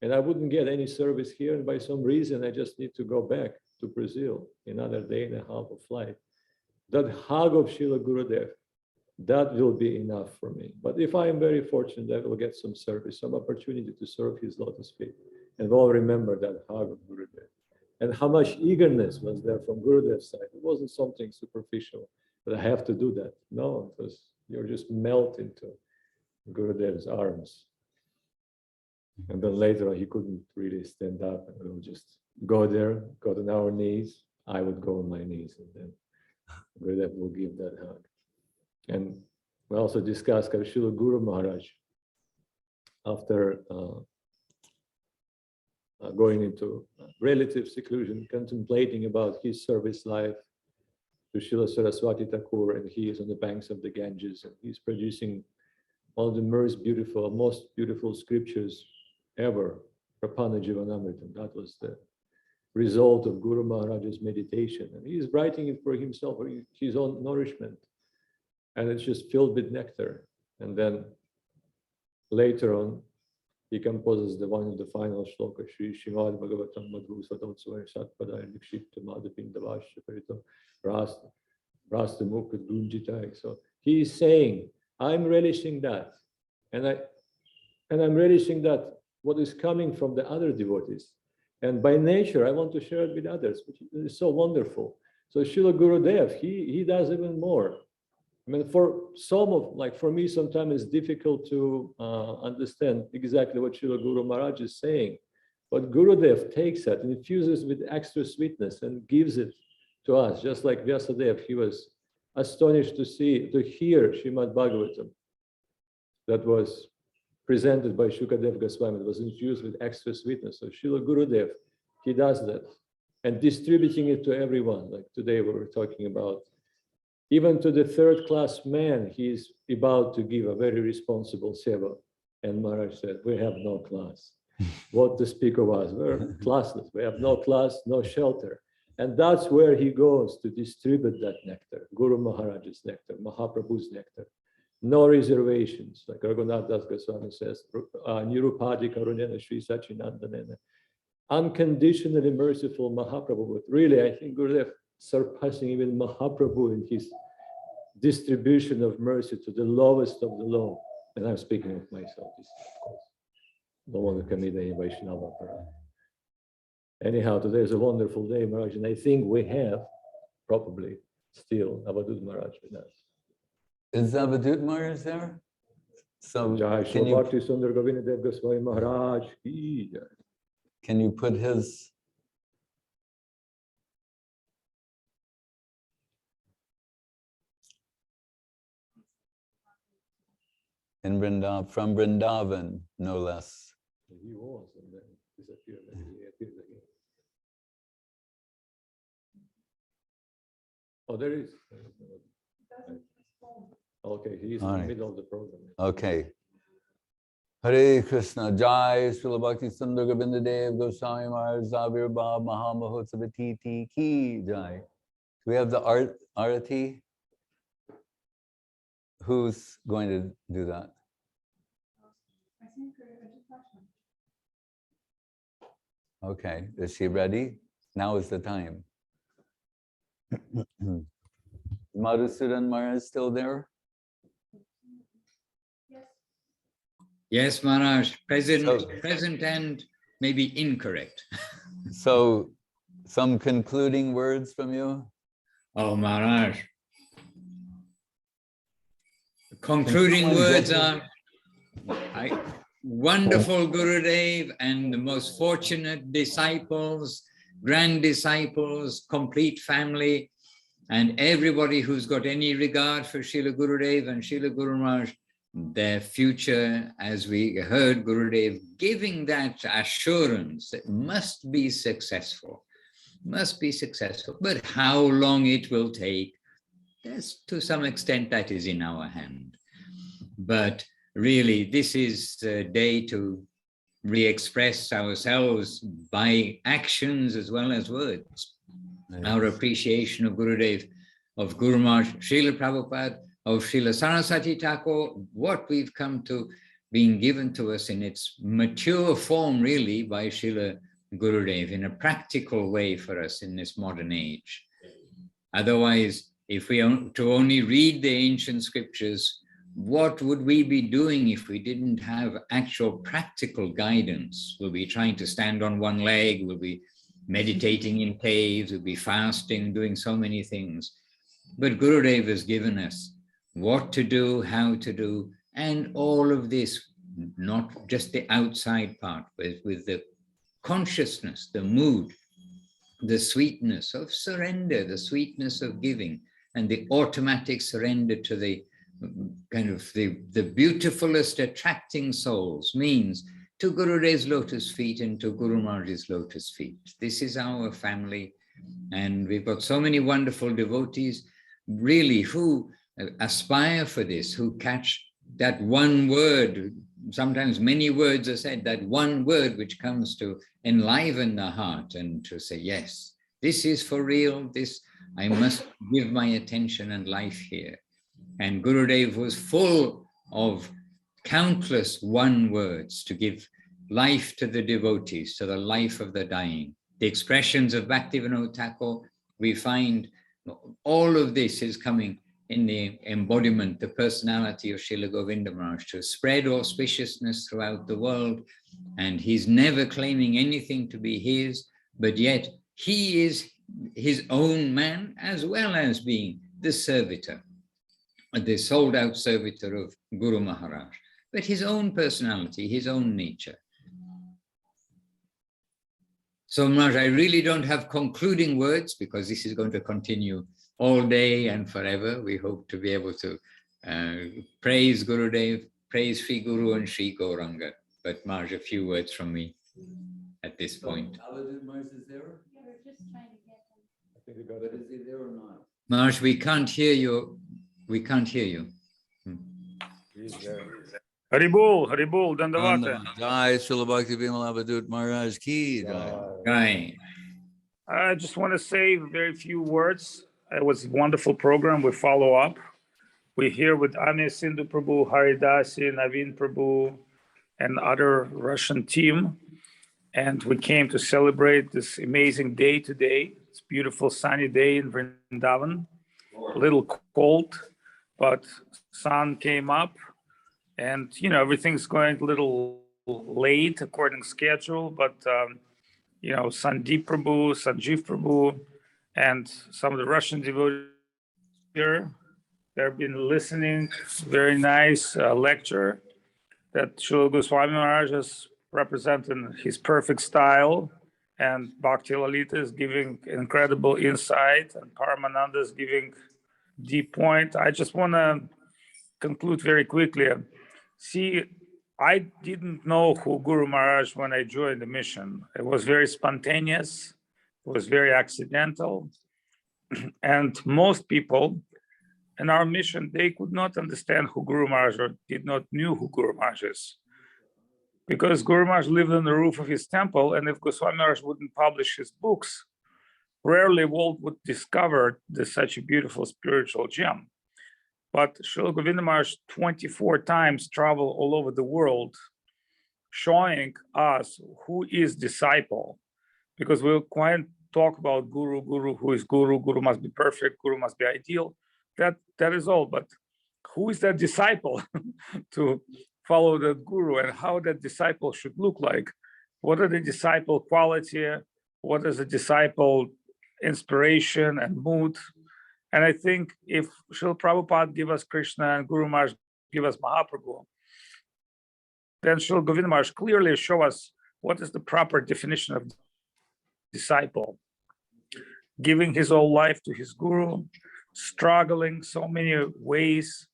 and I wouldn't get any service here, and by some reason I just need to go back to Brazil, another day and a half of flight, that hug of Srila Gurudev, that will be enough for me. But if I am very fortunate, I will get some service, some opportunity to serve his lotus feet. And we'll remember that hug of Gurudev. And how much eagerness was there from Gurudev's side. It wasn't something superficial, but I have to do that. No, it was, you're just melt into Gurudev's arms. And then later on, he couldn't really stand up, and we'll just go there, got on our knees. I would go on my knees, and then Gurudev will give that hug. And we also discussed Srila Guru Maharaj, after going into relative seclusion, contemplating about his service life to Srila Saraswati Thakur, and he is on the banks of the Ganges, and he's producing one of the most beautiful scriptures ever, Prapana Jivanamritam. That was the result of Guru Maharaj's meditation, and he's writing it for himself, for his own nourishment, and it's just filled with nectar. And then later on, he composes the one of the final shloka, Shri Shrimad Bhagavatam Madhu Sadotsvaya Satpadaya Nikshipta Madhapindavasya Parito Rasta Mukha Gunjitai. So he is saying, I'm relishing that. And I'm relishing that what is coming from the other devotees. And by nature, I want to share it with others, which is so wonderful. So Srila Gurudev, he does even more. I mean, for some of, like for me, sometimes it's difficult to understand exactly what Srila Guru Maharaj is saying. But Gurudev takes that and infuses with extra sweetness and gives it to us. Just like Vyasadeva, he was astonished to hear Srimad Bhagavatam that was presented by Shukadev Goswami. It was infused with extra sweetness. So Srila Gurudev, he does that and distributing it to everyone. Like today we were talking about, even to the third-class man, he's about to give a very responsible seva. And Maharaj said, we have no class. What to speak of us? We're classless. We have no class, no shelter. And that's where he goes to distribute that nectar, Guru Maharaj's nectar, Mahaprabhu's nectar. No reservations, like Raghunath Das Goswami says, Nirupadi Karunena Sri Sachinandanena. Unconditionally merciful Mahaprabhu. But really, I think Gurudev surpassing even Mahaprabhu in his distribution of mercy to the lowest of the low. And I'm speaking of myself, of course. Don't want to commit any Vaishnava parade. Anyhow, today is a wonderful day, Maharaj, and I think we have probably still Avadut Maharaj with us. Is Avadut Maharaj there? So Jai Srila Bhakti Sundar Govinda Dev-Goswami Maharaj. Can you put his in Vrindavan, from Vrindavan, no less. He was, and then disappeared, and he appears again. Oh, there is. Okay, he's in the middle of the program. Okay. Hare Krishna, Jai Srila Bhakti Sundar Govinda Dev-Goswami Maharaja Mahamahotsav Ki Jai. Do we have the arati? Who's going to do that? Okay, is she ready? Now is the time. Madhusudan Maharaj still there? Yes, Maharaj, present and maybe incorrect. So, some concluding words from you? Oh, Maharaj. Concluding words are wonderful Gurudev and the most fortunate disciples, grand disciples, complete family, and everybody who's got any regard for Srila Gurudev and Srila Guru Maharaj, their future, as we heard Gurudev giving that assurance, that must be successful, but how long it will take, yes, to some extent that is in our hand. But really, this is a day to re-express ourselves by actions as well as words. Yes. Our appreciation of Gurudev, of Guru Maharaj, Srila Prabhupada, of Srila Saraswati Thakur, what we've come to being given to us in its mature form, really, by Srila Gurudev in a practical way for us in this modern age. Otherwise, if we to only read the ancient scriptures, what would we be doing if we didn't have actual practical guidance? We'll be trying to stand on one leg, we'll be meditating in caves, we'll be fasting, doing so many things. But Gurudev has given us what to do, how to do, and all of this, not just the outside part, but with the consciousness, the mood, the sweetness of surrender, the sweetness of giving, and the automatic surrender to the kind of the beautifulest attracting souls, means to Gurudev's lotus feet and to Guru Maharaj's lotus feet. This is our family, and we've got so many wonderful devotees, really, who aspire for this, who catch that one word. Sometimes many words are said, that one word which comes to enliven the heart and to say, yes, this is for real, this, I must give my attention and life here. And Gurudev was full of countless one words to give life to the devotees, to the life of the dying. The expressions of Bhaktivinoda Thakur, we find all of this is coming in the embodiment, the personality of Srila Govinda Maharaj, to spread auspiciousness throughout the world. And he's never claiming anything to be his, but yet he is his own man, as well as being the servitor, the sold out servitor of Guru Maharaj, but his own personality, his own nature. So Maharaj, I really don't have concluding words, because this is going to continue all day and forever. We hope to be able to praise Gurudev, praise Sri Guru and Sri Gauranga. But Maharaj, a few words from me at this point. Maharaj is there? Yeah, we're just trying to get him. I think we got But it. is he there or not? Maharaj, we can't hear you. We can't hear you. He's there. Haribol, Dandavata. Jai Srila Bhakti Vimalabhadut Maharaj ki jai. Right. I just want to say very few words. It was a wonderful program. We follow up. We're here with Anya Sindhu Prabhu, Haridasi, Naveen Prabhu, and other Russian team. And we came to celebrate this amazing day today. It's a beautiful sunny day in Vrindavan. A little cold, but sun came up. And, you know, everything's going a little late according to schedule. But, you know, Sanjeev Prabhu, and some of the Russian devotees here, they've been listening. Very nice lecture that Srila Goswami Maharaj is representing his perfect style, and Bhakti Lalita is giving incredible insight, and Paramananda is giving deep point. I just want to conclude very quickly. See, I didn't know who Guru Maharaj when I joined the mission. It was very spontaneous. It was very accidental. And most people in our mission, they could not understand who Guru Maharaj, or did not knew who Guru Maharaj is. Because Guru Maharaj lived on the roof of his temple, and if Goswami Maharaj wouldn't publish his books, rarely world would discover such a beautiful spiritual gem. But Srila Govinda Maharaj 24 times traveled all over the world, showing us who is disciple. Because we'll quite talk about Guru, who is Guru must be perfect, Guru must be ideal. That is all. But who is that disciple to follow that Guru, and how that disciple should look like? What are the disciple quality? What is the disciple inspiration and mood? And I think if Srila Prabhupada give us Krishna and Guru Maharaj give us Mahaprabhu, then Srila Govinda Maharaj clearly show us what is the proper definition of disciple. Giving his whole life to his Guru, struggling so many ways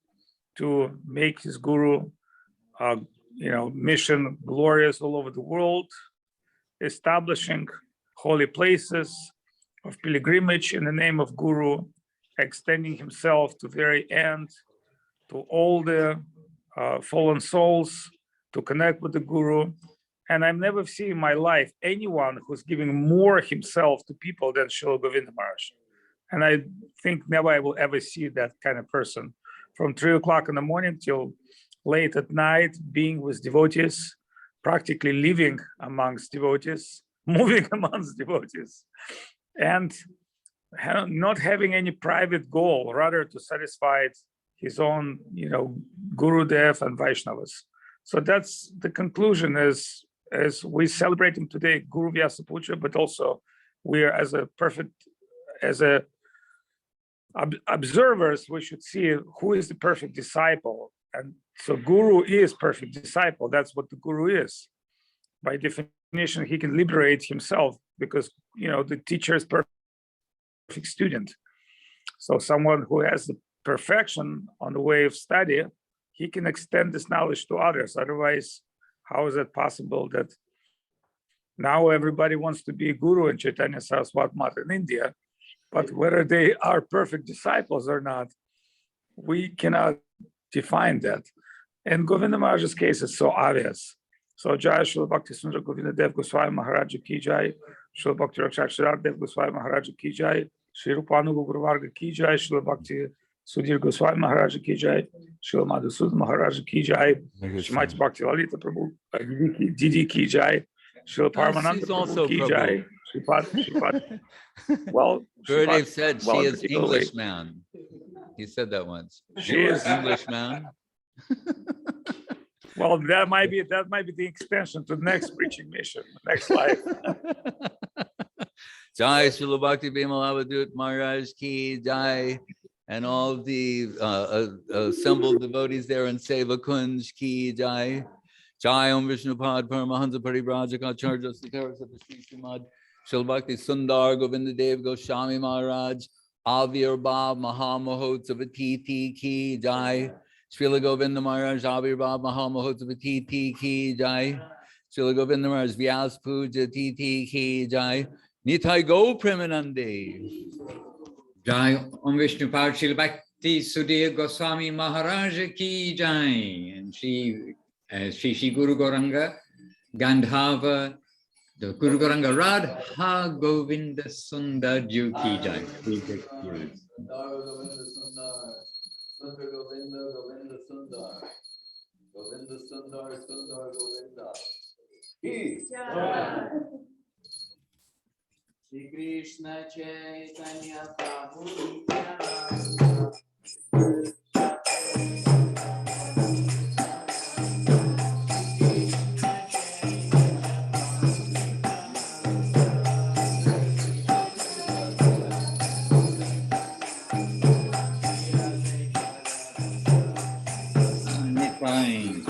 to make his Guru mission glorious all over the world, establishing holy places of pilgrimage in the name of Guru, extending himself to very end, to all the fallen souls to connect with the Guru. And I've never seen in my life anyone who's giving more himself to people than Srila Govinda Maharaj. And I think never I will ever see that kind of person. From 3 o'clock in the morning till late at night, being with devotees, practically living amongst devotees, moving amongst devotees, and not having any private goal, rather to satisfy his own, Guru Dev and Vaishnavas. So that's the conclusion as we're celebrating today Guru Vyasa Puja, but also we're observers, we should see who is the perfect disciple. And so Guru is perfect disciple. That's what the Guru is. By definition, he can liberate himself because, the teacher is perfect student. So someone who has the perfection on the way of study, he can extend this knowledge to others. Otherwise, how is it possible that now everybody wants to be a guru in Chaitanya Saraswati Mata in India, but whether they are perfect disciples or not, we cannot define that. And Govinda Maharaj's case is so obvious. So Jai Srila Bhakti Sundar Govinda Dev-Goswami Maharaja ki jai, Srila Bhakti Sundar Dev-Goswami Maharaja ki jai, Shri Rupanuga Guru Varga ki jai, Srila Bhakti Sudhir Goswami Maharaja ki jai, Srila Madhusudana Maharaja ki jai, Shrimati Bhakti Lalita Prabhu Didi ki jai, Srila Paramananda Prabhu ki jai. Shripad. Well, Gurudev said well, she is English man. He said that once. She is English man. Well, that might be the extension to the next preaching mission, next life. Jai Srila Bhakti Bimalavadut Maharaj ki jai, and all the assembled devotees there in Seva Kunj ki jai. Jai Om Vishnupad Paramahansa Parivrajaka Acharya Sitaras of the Sri Srimad Srila Bhakti Sundar Govinda Dev-Goswami Maharaj Avirbhav Mahamahotsavatiti ki jai. Srila Govinda Maharaj Avirbhav Mahamahotsavatiti ki jai. Srila Govinda Maharaj Vyas Puja Titi ki jai. Nitai Go Premanande. Jai Om Vishnupad Srila Bhakti Sudhir Goswami Maharaja ki jai. And Shri Guru Gauranga Gandhava, the Guru Gauranga Radha Govinda Sundar Ju ki jai. Sundar Govinda, Govinda Sundar. Govinda Sundar, Sundar Govinda. He. Shri Krishna Chaitanya Prabhu Nityananda. Fine.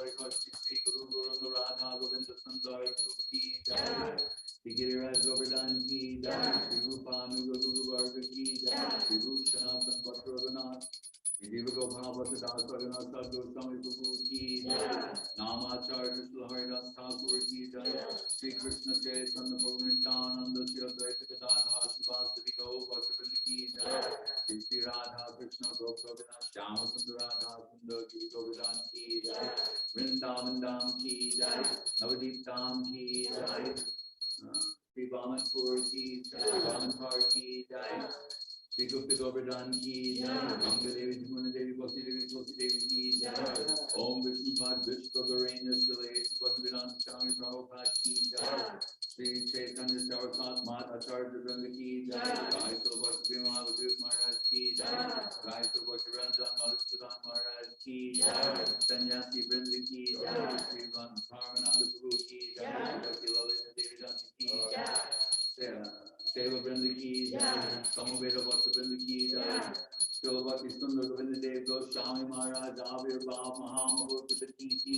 Shri Guru Guru Radha Govinda Sundar Ki Jai. Shri Giriraj Govardhan Ki Jai. Shri Rupa Anuga Guru Varga Ki Jai. Shri Rup Sanatan Bhakti Raghunath. Shri Deva Gopalabhata Das Raghunath Sadhu Swami Prabhu Ki Jai. Namacharya Srila Haridas Thakur Ki Jai. Shri Krishna Chaitanya Prabhu Nityananda Shri Advaita Gadadhar Sivasati Gaur Bhaktivinoda Ki Jai. Shri Radha Krishna Gopalabhata Shyama Sundar Radha Sundar Ki Govardhan Ki Jai. Vrindavan Dham Ki Jai. Navadip Dham Ki Jai. Shri Vamanpur Ki Jai. Vamanpur Ki Jai. Shri Gupta Govardhan Ki Jai. Ganga Devi Jamuna Devi Bhakti Devi Tulsi Devi Ki Jai. Om Vishnu Pad Vishnu Garena Sile Bhaktivedanta Swami Prabhupada Ki Jai. Shri Chaitanya Saraswat Mat Acharya Vrinda Ki Jai. Jai Srila Bhakti Maharaj Maharaj Ki Jai. Jai Srila Bhakti Ranjan Madhusudan Maharaj Ki Jai. Sannyasi Vrinda Ki Jai. Shri Paramananda Prabhu Ki Jai. Bhakti Lalita Devi Dasi Ki Jai. Seva Vrinda Ki Jai. Samaveda Bhakti Vrinda Ki Jai. Srila Bhakti Sundar Govinda Dev-Goswami Maharaja Abhirbhav Mahamahota Bhakti Ki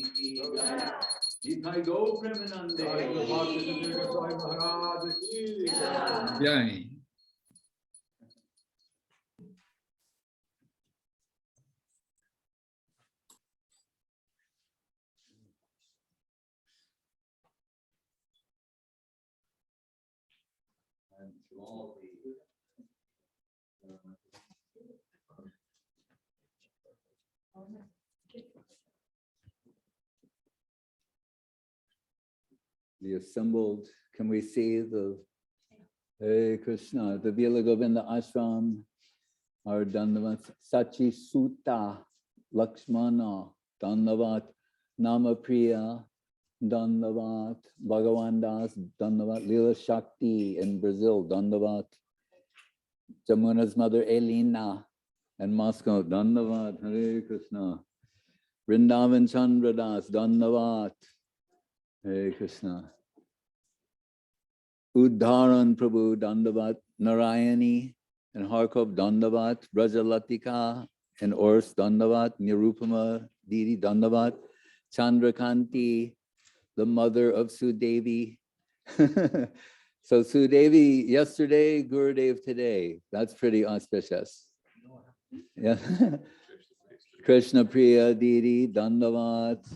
Jai. Jithai Go Premanande. Bhakti Sudhir Goswami Maharaja Ki Jai. Jai. And to all the assembled, can we see the Hare Krishna, the Vila Govinda Ashram, our Dandavat, Sachi Sutta, Lakshmana, Dandavat, Namapriya, Dandavat, Bhagavan Das, Dandavat, Lila Shakti in Brazil, Dandavat, Jamuna's mother Elena in Moscow, Dandavat, Hare Krishna, Vrindavan Chandra Das, Dandavat, Hare Krishna. Uddharan Prabhu Dandavat, Narayani and Harkov Dandavat, Brajalatika and Ors Dandavat, Nirupama Didi Dandavat, Chandrakanti, the mother of Sudevi. So Sudevi yesterday, Gurudev today. That's pretty auspicious. Yeah. Krishna Priya Didi Dandavat.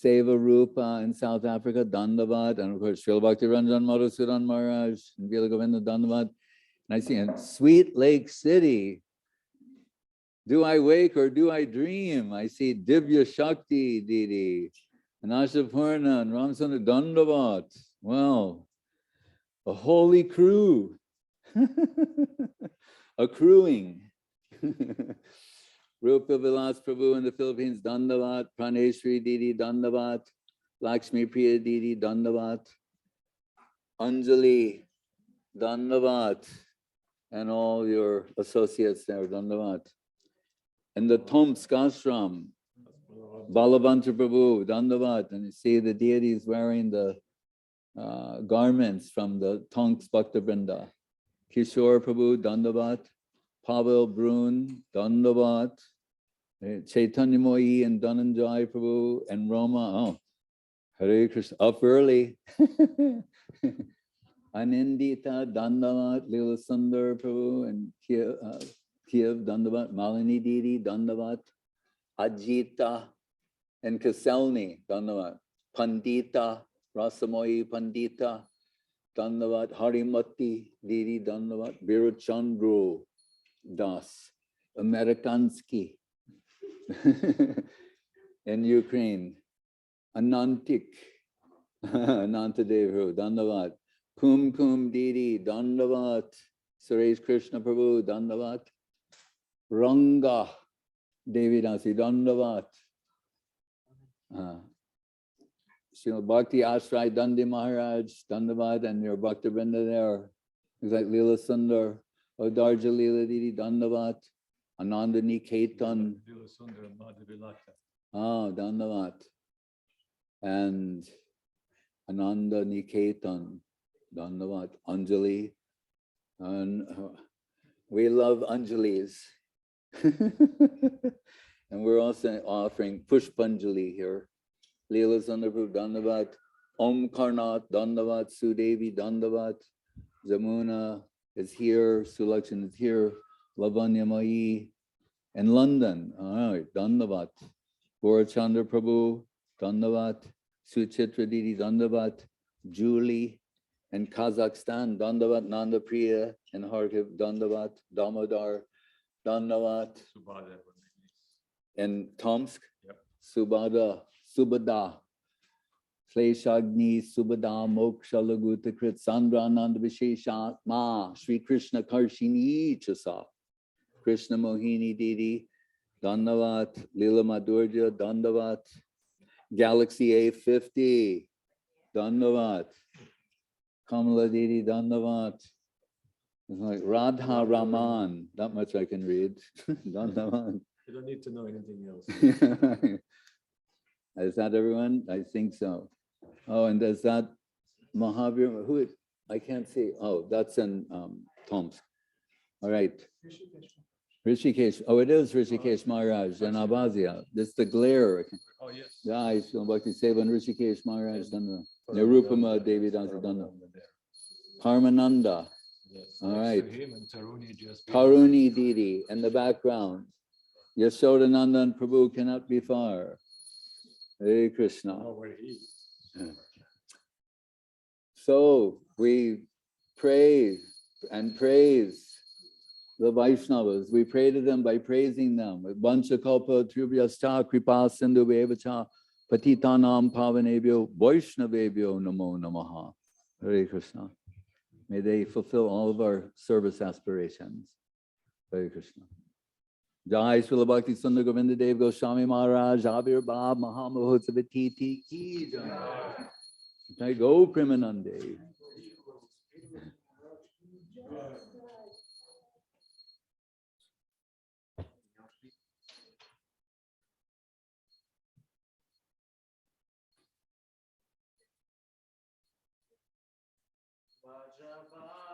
Seva Rupa in South Africa, Dandavat, and of course, Srila Bhakti Ranjan Madhusudan Maharaj, and Vila Govinda Dandavat. And I see in Sweet Lake City, do I wake or do I dream? I see Divya Shakti Didi, and Ashapurna, and Ramsundar Dandavat. Wow, a holy crew, accruing. Rupa Vilas Prabhu in the Philippines, Dandavat, Praneshri Didi, Dandavat, Lakshmi Priya Didi, Dandavat, Anjali, Dandavat, and all your associates there, Dandavat. And the Tomsk Ashram, Balabhadra Prabhu, Dandavat, and you see the deities wearing the garments from the Tomsk Bhakta Vrinda. Kishore Prabhu, Dandavat, Pavel Brun, Dandavat, Chaitanya Mohi and Dhananjay Prabhu and Roma. Oh, Hare Krishna, up early. Anindita, Dandavat, Lila Sundar Prabhu and Kiev, Dandavat, Malini Didi, Dandavat, Ajita and Kaselni, Dandavat, Pandita, Rasamoyi Pandita, Dandavat, Harimati Didi, Dandavat, Birachandru Das, Amerikansky in Ukraine, Anantik, Anantadev, Dandavat, Kum Didi, Dandavat, Suresh Krishna Prabhu, Dandavat, Ranga, Devi Dasi, Dandavat, Srila Bhakti Ashray Dandi Maharaj, Dandavat, and your Bhakti Vrinda there, it's like Lila Sundar, Odarja Lila Didi, Dandavat, Ananda Niketan. Oh, Dandavat. And Ananda Niketan, Dandavat, Anjali. And we love Anjalis. And we're also offering Pushpanjali here. Leela Sundar Prabhu, Dandavat. Om Karnat, Dandavat. Sudevi, Dandavat. Jamuna is here. Sulakshan is here. Lavanya Mai in London. All right, Dandavat. Gaurachandra Prabhu, Dandavat. Suchitra Didi, Dandavat. Julie in Kazakhstan, Dandavat. Nanda Priya in Kharkiv, Dandavat. Damodar, Dandavat. In Tomsk, Subhada, Kleshagni, Subhada, Moksha, Laguta, Krit, Sandra, Nanda, Vishesha, Ma, Sri Krishna, Karshini, Chasa, Krishna Mohini, Didi, Dandavat, Lila Madhurja, Dandavat, Galaxy A50, Dandavat, Kamala Didi, Dandavat, like Radha Raman, that much I can read, Dandavat. You don't need to know anything else. Is that everyone? I think so. Oh, and does that Mahavir, who, I can't see. Oh, that's in Tomsk. All right. Rishikesh. Oh, it is Rishikesh Maharaj and Abhazia. This is the glare. Oh, yes. Yeah, I feel Bhakti Sevan Rishikesh Maharaj Danda. Nirupama Devi Danda Danda. Parmananda. Yes. All right. Him and Taruni just Taruni Didi in the background. Yashodananda and Prabhu cannot be far. Hare Krishna. where he. So we pray and praise the Vaishnavas. We pray to them by praising them. Vanchakalpa Tribhyasta Kripa Sindhu Vevacha Patitanam Pavanebhyo Vaishnavebhyo Namo Namaha. Hare Krishna. May they fulfill all of our service aspirations. Hare Krishna. Jai Srila Bhakti Sundar Govinda Dev-Goswami Maharaja, Avirbhav Mahamahotsavi Ki Jai. Jai Go Premanande. Vajrabha